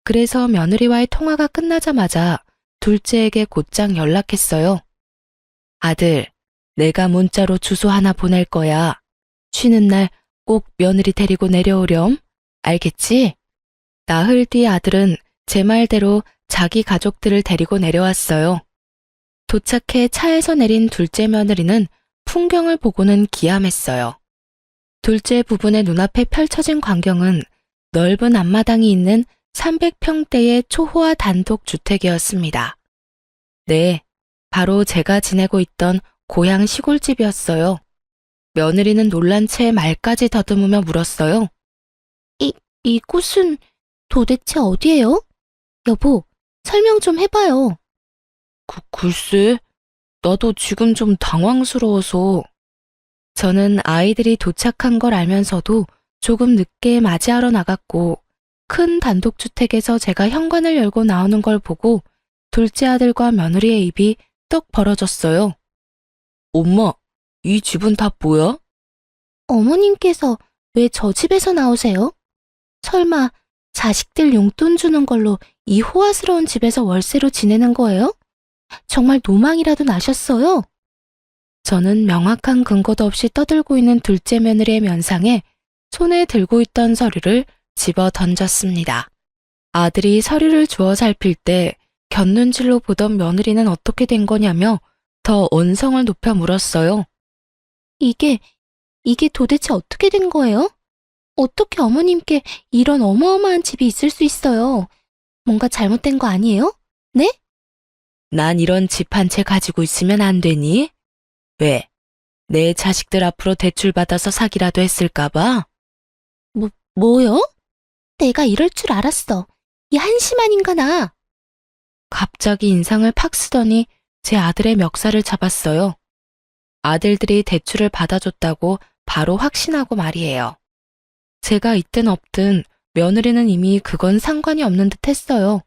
그래서 며느리와의 통화가 끝나자마자 둘째에게 곧장 연락했어요. 아들, 내가 문자로 주소 하나 보낼 거야. 쉬는 날 꼭 며느리 데리고 내려오렴. 알겠지? 나흘 뒤 아들은 제 말대로 자기 가족들을 데리고 내려왔어요. 도착해 차에서 내린 둘째 며느리는 풍경을 보고는 기함했어요. 둘째 부부의 눈앞에 펼쳐진 광경은 넓은 앞마당이 있는 300평대의 초호화 단독 주택이었습니다. 네, 바로 제가 지내고 있던 고향 시골집이었어요. 며느리는 놀란 채 말까지 더듬으며 물었어요. 이곳은 도대체 어디예요? 여보, 설명 좀 해봐요. 글쎄, 나도 지금 좀 당황스러워서. 저는 아이들이 도착한 걸 알면서도 조금 늦게 맞이하러 나갔고 큰 단독주택에서 제가 현관을 열고 나오는 걸 보고 둘째 아들과 며느리의 입이 떡 벌어졌어요. 엄마, 이 집은 다 뭐야? 어머님께서 왜 저 집에서 나오세요? 설마 자식들 용돈 주는 걸로 이 호화스러운 집에서 월세로 지내는 거예요? 정말 노망이라도 나셨어요? 저는 명확한 근거도 없이 떠들고 있는 둘째 며느리의 면상에 손에 들고 있던 서류를 집어 던졌습니다. 아들이 서류를 주워 살필 때 곁눈질로 보던 며느리는 어떻게 된 거냐며 더 언성을 높여 물었어요. 이게 도대체 어떻게 된 거예요? 어떻게 어머님께 이런 어마어마한 집이 있을 수 있어요? 뭔가 잘못된 거 아니에요? 네? 난 이런 집 한 채 가지고 있으면 안 되니? 왜? 내 자식들 앞으로 대출 받아서 사기라도 했을까봐? 뭐요? 내가 이럴 줄 알았어. 이 한심한 인간아. 갑자기 인상을 팍 쓰더니 제 아들의 멱살을 잡았어요. 아들들이 대출을 받아줬다고 바로 확신하고 말이에요. 제가 있든 없든 며느리는 이미 그건 상관이 없는 듯 했어요.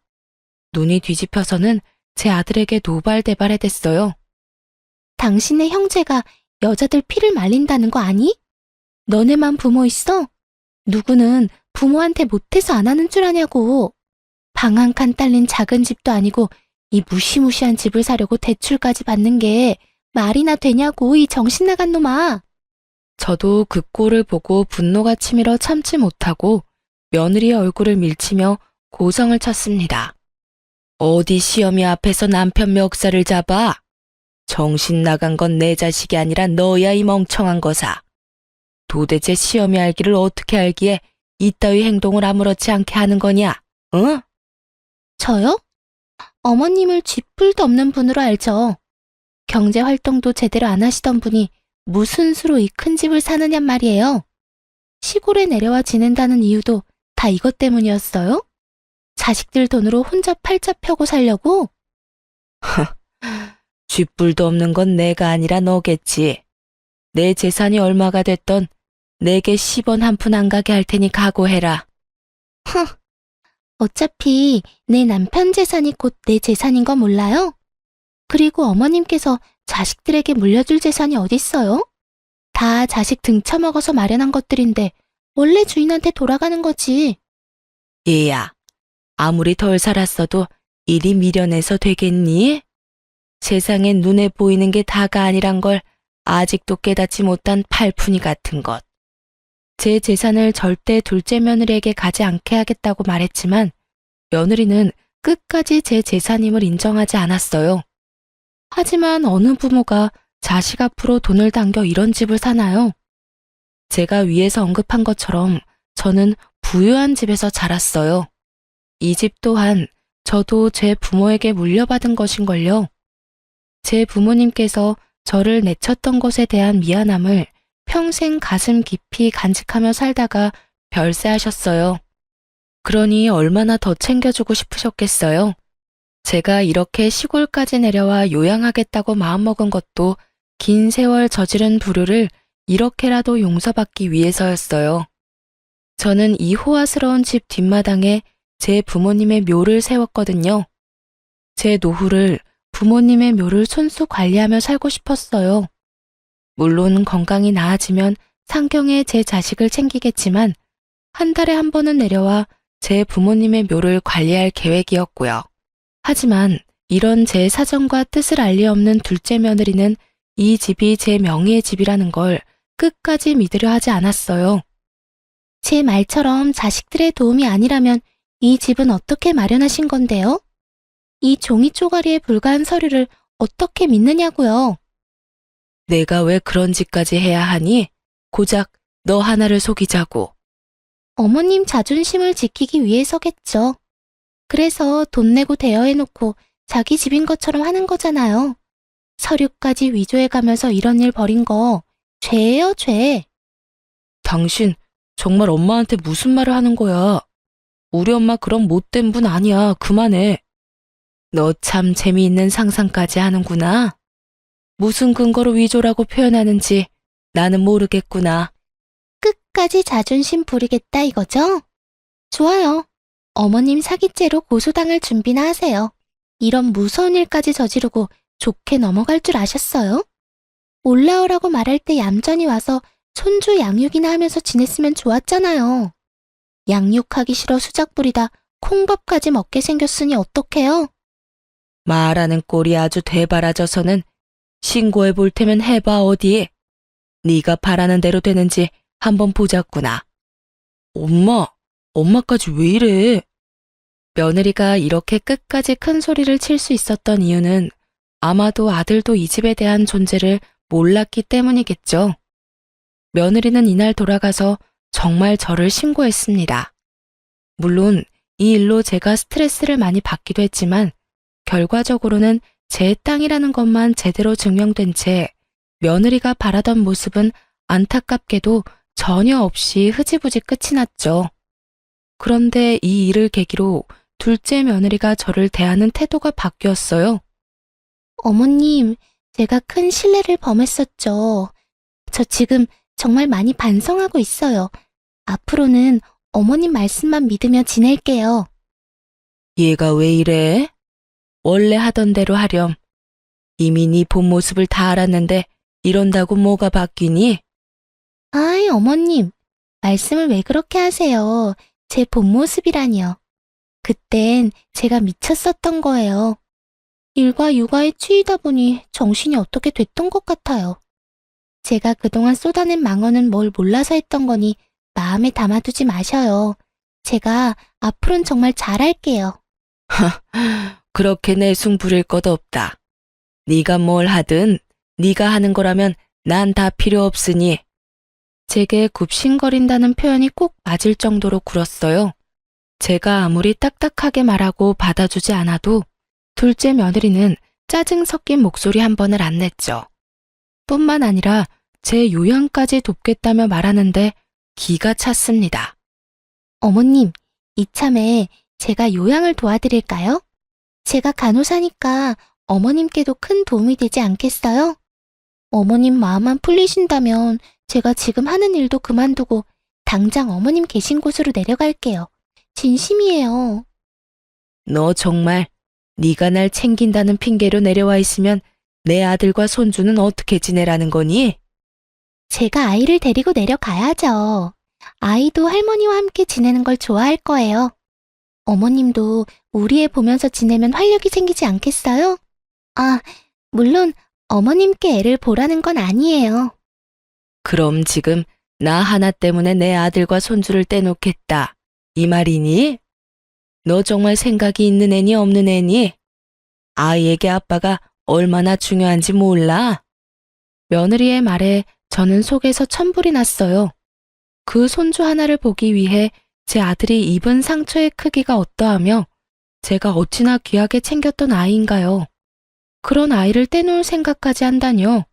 눈이 뒤집혀서는 제 아들에게 노발대발해댔어요. 당신의 형제가 여자들 피를 말린다는 거 아니? 너네만 부모 있어? 누구는 부모한테 못해서 안 하는 줄 아냐고. 방 한 칸 딸린 작은 집도 아니고 이 무시무시한 집을 사려고 대출까지 받는 게 말이나 되냐고, 이 정신 나간 놈아. 저도 그 꼴을 보고 분노가 치밀어 참지 못하고 며느리의 얼굴을 밀치며 고성을 쳤습니다. 어디 시어미 앞에서 남편 멱살을 잡아? 정신 나간 건 내 자식이 아니라 너야, 이 멍청한 거사. 도대체 시어미 알기를 어떻게 알기에 이따위 행동을 아무렇지 않게 하는 거냐? 응? 저요? 어머님을 쥐뿔도 없는 분으로 알죠. 경제 활동도 제대로 안 하시던 분이 무슨 수로 이 큰 집을 사느냔 말이에요. 시골에 내려와 지낸다는 이유도 다 이것 때문이었어요? 자식들 돈으로 혼자 팔자 펴고 살려고? 쥐뿔도 없는 건 내가 아니라 너겠지. 내 재산이 얼마가 됐던 내게 10원 한 푼 안 가게 할 테니 각오해라. 어차피 내 남편 재산이 곧 내 재산인 거 몰라요? 그리고 어머님께서 자식들에게 물려줄 재산이 어딨어요? 다 자식 등쳐먹어서 마련한 것들인데 원래 주인한테 돌아가는 거지. 얘야, 아무리 덜 살았어도 이리 미련해서 되겠니? 세상엔 눈에 보이는 게 다가 아니란 걸 아직도 깨닫지 못한 팔푼이 같은 것. 제 재산을 절대 둘째 며느리에게 가지 않게 하겠다고 말했지만 며느리는 끝까지 제 재산임을 인정하지 않았어요. 하지만 어느 부모가 자식 앞으로 돈을 당겨 이런 집을 사나요? 제가 위에서 언급한 것처럼 저는 부유한 집에서 자랐어요. 이 집 또한 저도 제 부모에게 물려받은 것인걸요. 제 부모님께서 저를 내쳤던 것에 대한 미안함을 평생 가슴 깊이 간직하며 살다가 별세하셨어요. 그러니 얼마나 더 챙겨주고 싶으셨겠어요. 제가 이렇게 시골까지 내려와 요양하겠다고 마음먹은 것도 긴 세월 저지른 불효를 이렇게라도 용서받기 위해서였어요. 저는 이 호화스러운 집 뒷마당에 제 부모님의 묘를 세웠거든요. 제 노후를 부모님의 묘를 손수 관리하며 살고 싶었어요. 물론 건강이 나아지면 상경에 제 자식을 챙기겠지만 한 달에 한 번은 내려와 제 부모님의 묘를 관리할 계획이었고요. 하지만 이런 제 사정과 뜻을 알리 없는 둘째 며느리는 이 집이 제 명의의 집이라는 걸 끝까지 믿으려 하지 않았어요. 제 말처럼 자식들의 도움이 아니라면 이 집은 어떻게 마련하신 건데요? 이 종이 쪼가리에 불과한 서류를 어떻게 믿느냐고요? 내가 왜 그런 짓까지 해야 하니? 고작 너 하나를 속이자고. 어머님 자존심을 지키기 위해서겠죠. 그래서 돈 내고 대여해놓고 자기 집인 것처럼 하는 거잖아요. 서류까지 위조해가면서 이런 일 벌인 거 죄예요, 죄. 당신 정말 엄마한테 무슨 말을 하는 거야? 우리 엄마 그런 못된 분 아니야. 그만해. 너 참 재미있는 상상까지 하는구나. 무슨 근거로 위조라고 표현하는지 나는 모르겠구나. 끝까지 자존심 부리겠다 이거죠? 좋아요. 어머님 사기죄로 고소당할 준비나 하세요. 이런 무서운 일까지 저지르고 좋게 넘어갈 줄 아셨어요? 올라오라고 말할 때 얌전히 와서 손주 양육이나 하면서 지냈으면 좋았잖아요. 양육하기 싫어 수작 부리다 콩밥까지 먹게 생겼으니 어떡해요? 말하는 꼴이 아주 되바라져서는 신고해 볼 테면 해봐 어디. 네가 바라는 대로 되는지 한번 보자꾸나. 엄마까지 왜 이래? 며느리가 이렇게 끝까지 큰 소리를 칠 수 있었던 이유는 아마도 아들도 이 집에 대한 존재를 몰랐기 때문이겠죠. 며느리는 이날 돌아가서 정말 저를 신고했습니다. 물론 이 일로 제가 스트레스를 많이 받기도 했지만 결과적으로는 제 땅이라는 것만 제대로 증명된 채 며느리가 바라던 모습은 안타깝게도 전혀 없이 흐지부지 끝이 났죠. 그런데 이 일을 계기로 둘째 며느리가 저를 대하는 태도가 바뀌었어요. 어머님, 제가 큰 실례를 범했었죠. 저 지금 정말 많이 반성하고 있어요. 앞으로는 어머님 말씀만 믿으며 지낼게요. 얘가 왜 이래? 원래 하던 대로 하렴. 이미 네 본 모습을 다 알았는데 이런다고 뭐가 바뀌니? 아이, 어머님, 말씀을 왜 그렇게 하세요? 제 본 모습이라니요. 그땐 제가 미쳤었던 거예요. 일과 육아에 치이다 보니 정신이 어떻게 됐던 것 같아요. 제가 그동안 쏟아낸 망언은 뭘 몰라서 했던 거니 마음에 담아두지 마셔요. 제가 앞으로는 정말 잘할게요. 그렇게 내숭 부릴 것 없다. 네가 뭘 하든 네가 하는 거라면 난 다 필요 없으니. 제게 굽신거린다는 표현이 꼭 맞을 정도로 굴었어요. 제가 아무리 딱딱하게 말하고 받아주지 않아도 둘째 며느리는 짜증 섞인 목소리 한 번을 안 냈죠. 뿐만 아니라 제 요양까지 돕겠다며 말하는데 기가 찼습니다. 어머님, 이참에 제가 요양을 도와드릴까요? 제가 간호사니까 어머님께도 큰 도움이 되지 않겠어요? 어머님 마음만 풀리신다면 제가 지금 하는 일도 그만두고 당장 어머님 계신 곳으로 내려갈게요. 진심이에요. 너 정말 네가 날 챙긴다는 핑계로 내려와 있으면 내 아들과 손주는 어떻게 지내라는 거니? 제가 아이를 데리고 내려가야죠. 아이도 할머니와 함께 지내는 걸 좋아할 거예요. 어머님도 우리 애 보면서 지내면 활력이 생기지 않겠어요? 아, 물론 어머님께 애를 보라는 건 아니에요. 그럼 지금 나 하나 때문에 내 아들과 손주를 떼놓겠다. 이 말이니? 너 정말 생각이 있는 애니 없는 애니? 아이에게 아빠가 얼마나 중요한지 몰라? 며느리의 말에 저는 속에서 천불이 났어요. 그 손주 하나를 보기 위해 제 아들이 입은 상처의 크기가 어떠하며 제가 어찌나 귀하게 챙겼던 아이인가요. 그런 아이를 떼놓을 생각까지 한다뇨.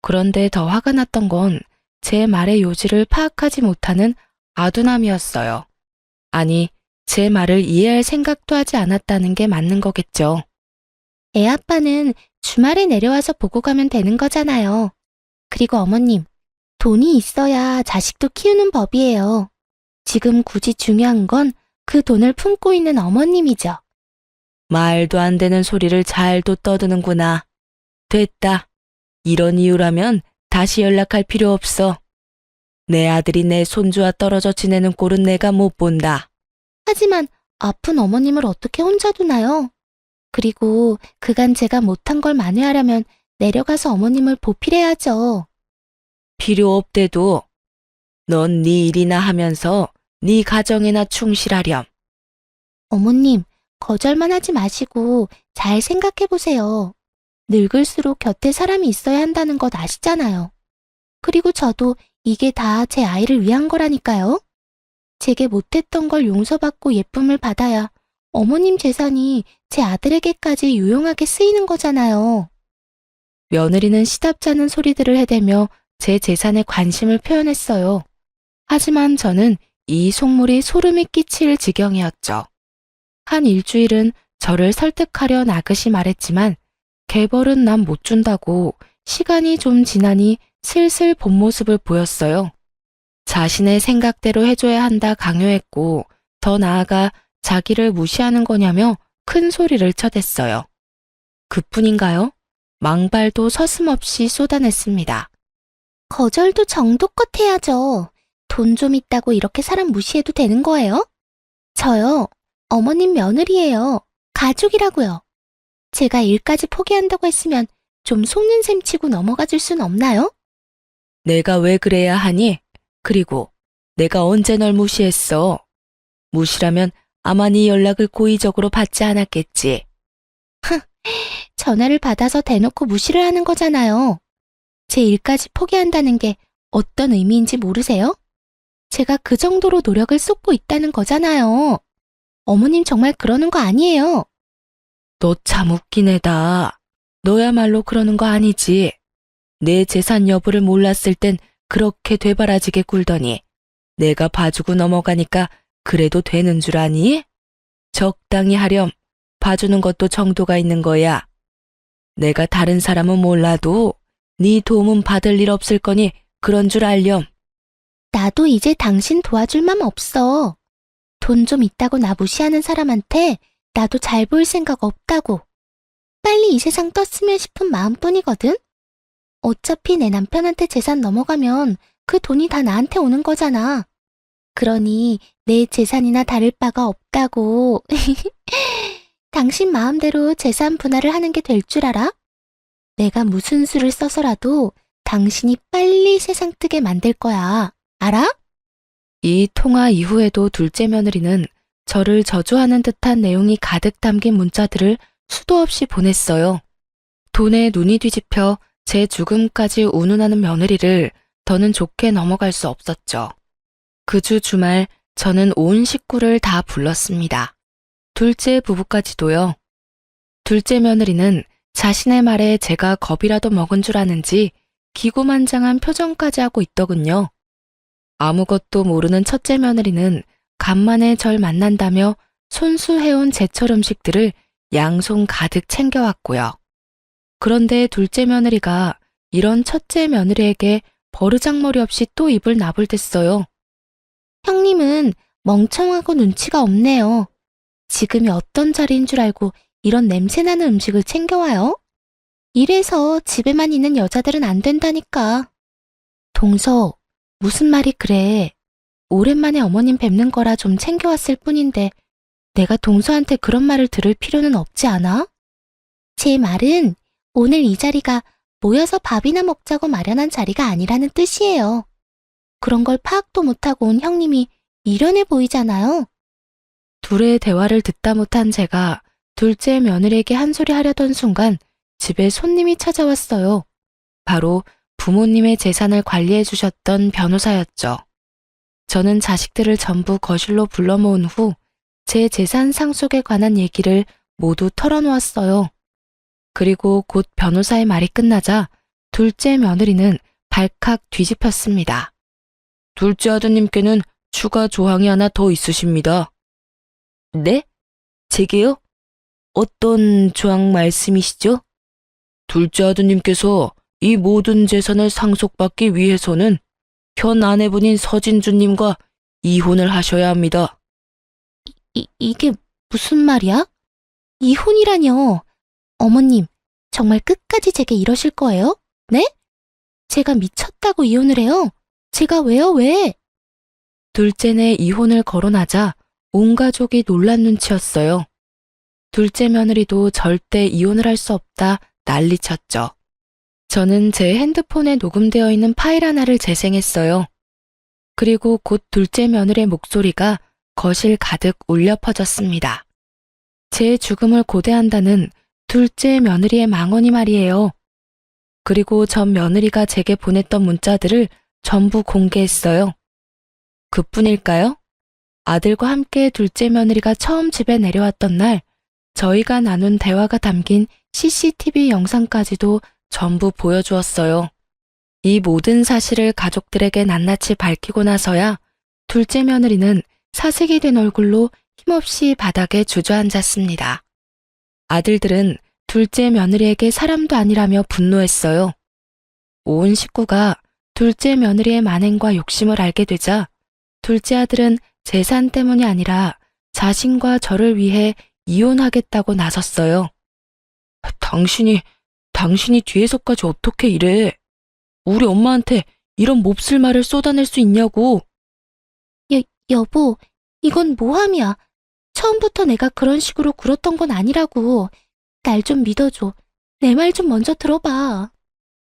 그런데 더 화가 났던 건 제 말의 요지를 파악하지 못하는 아둔함이었어요. 아니, 제 말을 이해할 생각도 하지 않았다는 게 맞는 거겠죠. 애 아빠는 주말에 내려와서 보고 가면 되는 거잖아요. 그리고 어머님, 돈이 있어야 자식도 키우는 법이에요. 지금 굳이 중요한 건 그 돈을 품고 있는 어머님이죠. 말도 안 되는 소리를 잘도 떠드는구나. 됐다. 이런 이유라면 다시 연락할 필요 없어. 내 아들이 내 손주와 떨어져 지내는 꼴은 내가 못 본다. 하지만 아픈 어머님을 어떻게 혼자 두나요? 그리고 그간 제가 못한 걸 만회하려면 내려가서 어머님을 보필해야죠. 필요 없대도 넌 네 일이나 하면서 네 가정에나 충실하렴. 어머님, 거절만 하지 마시고 잘 생각해 보세요. 늙을수록 곁에 사람이 있어야 한다는 것 아시잖아요. 그리고 저도 이게 다 제 아이를 위한 거라니까요. 제게 못했던 걸 용서받고 예쁨을 받아야 어머님 재산이 제 아들에게까지 유용하게 쓰이는 거잖아요. 며느리는 시답잖은 소리들을 해대며 제 재산에 관심을 표현했어요. 하지만 저는 이 속물이 소름이 끼칠 지경이었죠. 한 일주일은 저를 설득하려 나긋이 말했지만 개벌은 난 못 준다고 시간이 좀 지나니 슬슬 본 모습을 보였어요. 자신의 생각대로 해줘야 한다 강요했고 더 나아가 자기를 무시하는 거냐며 큰 소리를 쳐댔어요. 그뿐인가요? 망발도 서슴없이 쏟아냈습니다. 거절도 정도껏 해야죠. 돈 좀 있다고 이렇게 사람 무시해도 되는 거예요? 저요, 어머님 며느리예요. 가족이라고요. 제가 일까지 포기한다고 했으면 좀 속는 셈 치고 넘어가 줄 순 없나요? 내가 왜 그래야 하니? 그리고 내가 언제 널 무시했어? 무시라면 아마 네 연락을 고의적으로 받지 않았겠지. 전화를 받아서 대놓고 무시를 하는 거잖아요. 제 일까지 포기한다는 게 어떤 의미인지 모르세요? 제가 그 정도로 노력을 쏟고 있다는 거잖아요. 어머님 정말 그러는 거 아니에요. 너 참 웃긴 애다. 너야말로 그러는 거 아니지. 내 재산 여부를 몰랐을 땐 그렇게 되바라지게 굴더니 내가 봐주고 넘어가니까 그래도 되는 줄 아니? 적당히 하렴. 봐주는 것도 정도가 있는 거야. 내가 다른 사람은 몰라도 네 도움은 받을 일 없을 거니 그런 줄 알렴. 나도 이제 당신 도와줄 맘 없어. 돈 좀 있다고 나 무시하는 사람한테 나도 잘 보일 생각 없다고. 빨리 이 세상 떴으면 싶은 마음뿐이거든. 어차피 내 남편한테 재산 넘어가면 그 돈이 다 나한테 오는 거잖아. 그러니 내 재산이나 다를 바가 없다고. 당신 마음대로 재산 분할을 하는 게 될 줄 알아? 내가 무슨 수를 써서라도 당신이 빨리 세상 뜨게 만들 거야. 알아? 이 통화 이후에도 둘째 며느리는 저를 저주하는 듯한 내용이 가득 담긴 문자들을 수도 없이 보냈어요. 돈에 눈이 뒤집혀 제 죽음까지 운운하는 며느리를 더는 좋게 넘어갈 수 없었죠. 그 주 주말 저는 온 식구를 다 불렀습니다. 둘째 부부까지도요. 둘째 며느리는 자신의 말에 제가 겁이라도 먹은 줄 아는지 기고만장한 표정까지 하고 있더군요. 아무것도 모르는 첫째 며느리는 간만에 절 만난다며 손수해온 제철 음식들을 양손 가득 챙겨왔고요. 그런데 둘째 며느리가 이런 첫째 며느리에게 버르장머리 없이 또 입을 나불댔어요. 형님은 멍청하고 눈치가 없네요. 지금이 어떤 자리인 줄 알고 이런 냄새나는 음식을 챙겨와요? 이래서 집에만 있는 여자들은 안 된다니까. 동서, 무슨 말이 그래. 오랜만에 어머님 뵙는 거라 좀 챙겨왔을 뿐인데 내가 동서한테 그런 말을 들을 필요는 없지 않아? 제 말은 오늘 이 자리가 모여서 밥이나 먹자고 마련한 자리가 아니라는 뜻이에요. 그런 걸 파악도 못하고 온 형님이 미련해 보이잖아요. 둘의 대화를 듣다 못한 제가 둘째 며느리에게 한 소리 하려던 순간 집에 손님이 찾아왔어요. 바로 부모님의 재산을 관리해 주셨던 변호사였죠. 저는 자식들을 전부 거실로 불러 모은 후 제 재산 상속에 관한 얘기를 모두 털어놓았어요. 그리고 곧 변호사의 말이 끝나자 둘째 며느리는 발칵 뒤집혔습니다. 둘째 아드님께는 추가 조항이 하나 더 있으십니다. 네? 제게요? 어떤 조항 말씀이시죠? 둘째 아드님께서 이 모든 재산을 상속받기 위해서는 현 아내분인 서진주님과 이혼을 하셔야 합니다. 이게 무슨 말이야? 이혼이라뇨. 어머님, 정말 끝까지 제게 이러실 거예요? 네? 제가 미쳤다고 이혼을 해요? 제가 왜요, 왜? 둘째네 이혼을 거론하자 온 가족이 놀란 눈치였어요. 둘째 며느리도 절대 이혼을 할 수 없다 난리쳤죠. 저는 제 핸드폰에 녹음되어 있는 파일 하나를 재생했어요. 그리고 곧 둘째 며느리의 목소리가 거실 가득 울려 퍼졌습니다. 제 죽음을 고대한다는 둘째 며느리의 망언이 말이에요. 그리고 전 며느리가 제게 보냈던 문자들을 전부 공개했어요. 그뿐일까요? 아들과 함께 둘째 며느리가 처음 집에 내려왔던 날 저희가 나눈 대화가 담긴 CCTV 영상까지도 전부 보여주었어요. 이 모든 사실을 가족들에게 낱낱이 밝히고 나서야 둘째 며느리는 사색이 된 얼굴로 힘없이 바닥에 주저앉았습니다. 아들들은 둘째 며느리에게 사람도 아니라며 분노했어요. 온 식구가 둘째 며느리의 만행과 욕심을 알게 되자 둘째 아들은 재산 때문이 아니라 자신과 저를 위해 이혼하겠다고 나섰어요. 당신이 뒤에서까지 어떻게 이래? 우리 엄마한테 이런 몹쓸 말을 쏟아낼 수 있냐고. 여보, 이건 모함이야. 처음부터 내가 그런 식으로 굴었던 건 아니라고. 날 좀 믿어줘. 내 말 좀 먼저 들어봐.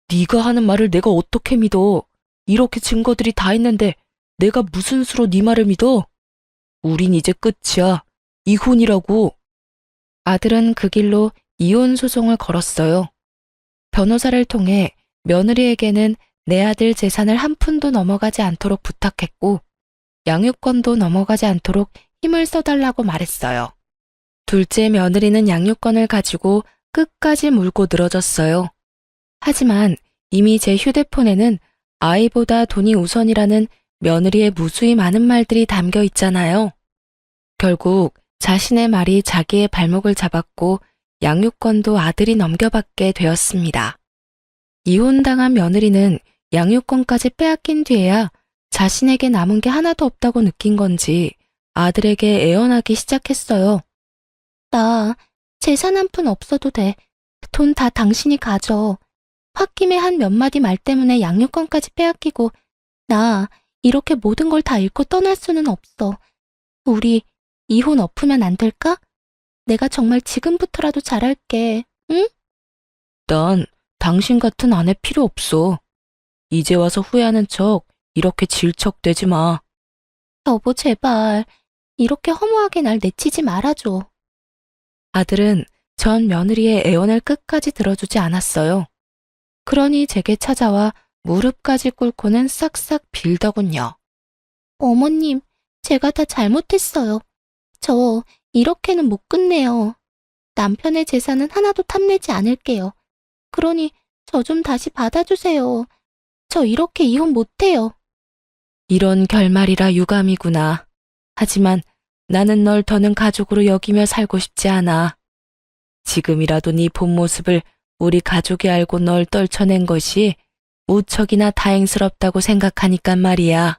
네가 하는 말을 내가 어떻게 믿어? 이렇게 증거들이 다 있는데 내가 무슨 수로 네 말을 믿어? 우린 이제 끝이야. 이혼이라고. 아들은 그 길로 이혼 소송을 걸었어요. 변호사를 통해 며느리에게는 내 아들 재산을 한 푼도 넘어가지 않도록 부탁했고 양육권도 넘어가지 않도록 힘을 써달라고 말했어요. 둘째 며느리는 양육권을 가지고 끝까지 물고 늘어졌어요. 하지만 이미 제 휴대폰에는 아이보다 돈이 우선이라는 며느리의 무수히 많은 말들이 담겨 있잖아요. 결국 자신의 말이 자기의 발목을 잡았고 양육권도 아들이 넘겨받게 되었습니다. 이혼당한 며느리는 양육권까지 빼앗긴 뒤에야 자신에게 남은 게 하나도 없다고 느낀 건지 아들에게 애원하기 시작했어요. 나 재산 한 푼 없어도 돼. 돈 다 당신이 가져. 홧김에 한 몇 마디 말 때문에 양육권까지 빼앗기고 나 이렇게 모든 걸 다 잃고 떠날 수는 없어. 우리 이혼 엎으면 안 될까? 내가 정말 지금부터라도 잘할게. 응? 난 당신 같은 아내 필요 없어. 이제 와서 후회하는 척 이렇게 질척대지 마. 여보, 제발. 이렇게 허무하게 날 내치지 말아줘. 아들은 전 며느리의 애원을 끝까지 들어주지 않았어요. 그러니 제게 찾아와 무릎까지 꿇고는 싹싹 빌더군요. 어머님, 제가 다 잘못했어요. 저 이렇게는 못 끝내요. 남편의 재산은 하나도 탐내지 않을게요. 그러니 저 좀 다시 받아주세요. 저 이렇게 이혼 못해요. 이런 결말이라 유감이구나. 하지만 나는 널 더는 가족으로 여기며 살고 싶지 않아. 지금이라도 네 본 모습을 우리 가족이 알고 널 떨쳐낸 것이 무척이나 다행스럽다고 생각하니까 말이야.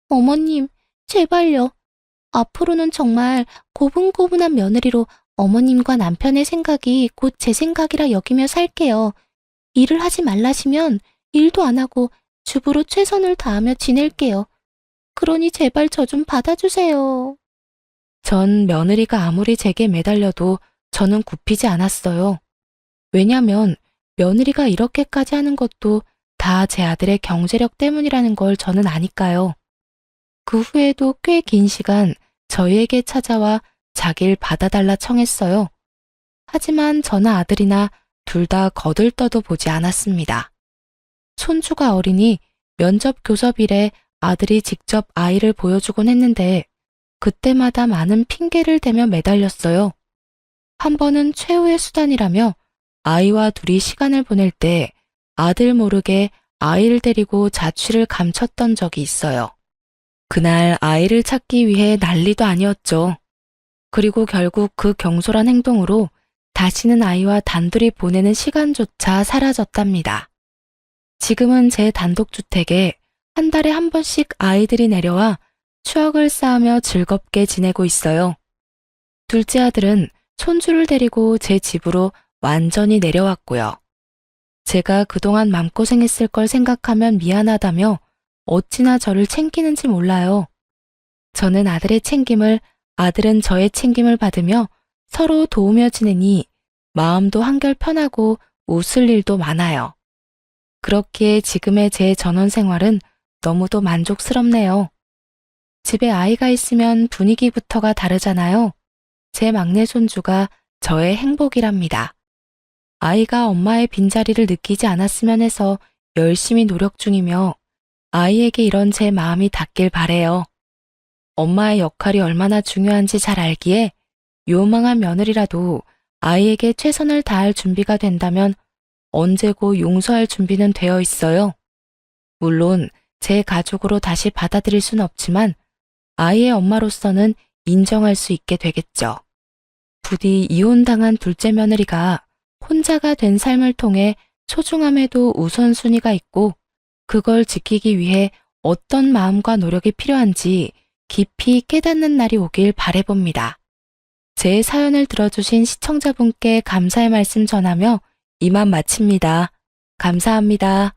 어머님, 제발요. 앞으로는 정말 고분고분한 며느리로 어머님과 남편의 생각이 곧 제 생각이라 여기며 살게요. 일을 하지 말라시면 일도 안 하고 주부로 최선을 다하며 지낼게요. 그러니 제발 저 좀 받아주세요. 전 며느리가 아무리 제게 매달려도 저는 굽히지 않았어요. 왜냐면 며느리가 이렇게까지 하는 것도 다 제 아들의 경제력 때문이라는 걸 저는 아니까요. 그 후에도 꽤 긴 시간 저희에게 찾아와 자길 받아달라 청했어요. 하지만 저나 아들이나 둘 다 거들떠도 보지 않았습니다. 손주가 어리니 면접 교섭일에 아들이 직접 아이를 보여주곤 했는데 그때마다 많은 핑계를 대며 매달렸어요. 한 번은 최후의 수단이라며 아이와 둘이 시간을 보낼 때 아들 모르게 아이를 데리고 자취를 감췄던 적이 있어요. 그날 아이를 찾기 위해 난리도 아니었죠. 그리고 결국 그 경솔한 행동으로 다시는 아이와 단둘이 보내는 시간조차 사라졌답니다. 지금은 제 단독주택에 한 달에 한 번씩 아이들이 내려와 추억을 쌓으며 즐겁게 지내고 있어요. 둘째 아들은 손주를 데리고 제 집으로 완전히 내려왔고요. 제가 그동안 맘고생했을 걸 생각하면 미안하다며 어찌나 저를 챙기는지 몰라요. 저는 아들의 챙김을, 아들은 저의 챙김을 받으며 서로 도우며 지내니 마음도 한결 편하고 웃을 일도 많아요. 그렇기에 지금의 제 전원 생활은 너무도 만족스럽네요. 집에 아이가 있으면 분위기부터가 다르잖아요. 제 막내 손주가 저의 행복이랍니다. 아이가 엄마의 빈자리를 느끼지 않았으면 해서 열심히 노력 중이며 아이에게 이런 제 마음이 닿길 바래요. 엄마의 역할이 얼마나 중요한지 잘 알기에 요망한 며느리라도 아이에게 최선을 다할 준비가 된다면 언제고 용서할 준비는 되어 있어요. 물론 제 가족으로 다시 받아들일 순 없지만 아이의 엄마로서는 인정할 수 있게 되겠죠. 부디 이혼당한 둘째 며느리가 혼자가 된 삶을 통해 소중함에도 우선순위가 있고 그걸 지키기 위해 어떤 마음과 노력이 필요한지 깊이 깨닫는 날이 오길 바라봅니다. 제 사연을 들어주신 시청자분께 감사의 말씀 전하며 이만 마칩니다. 감사합니다.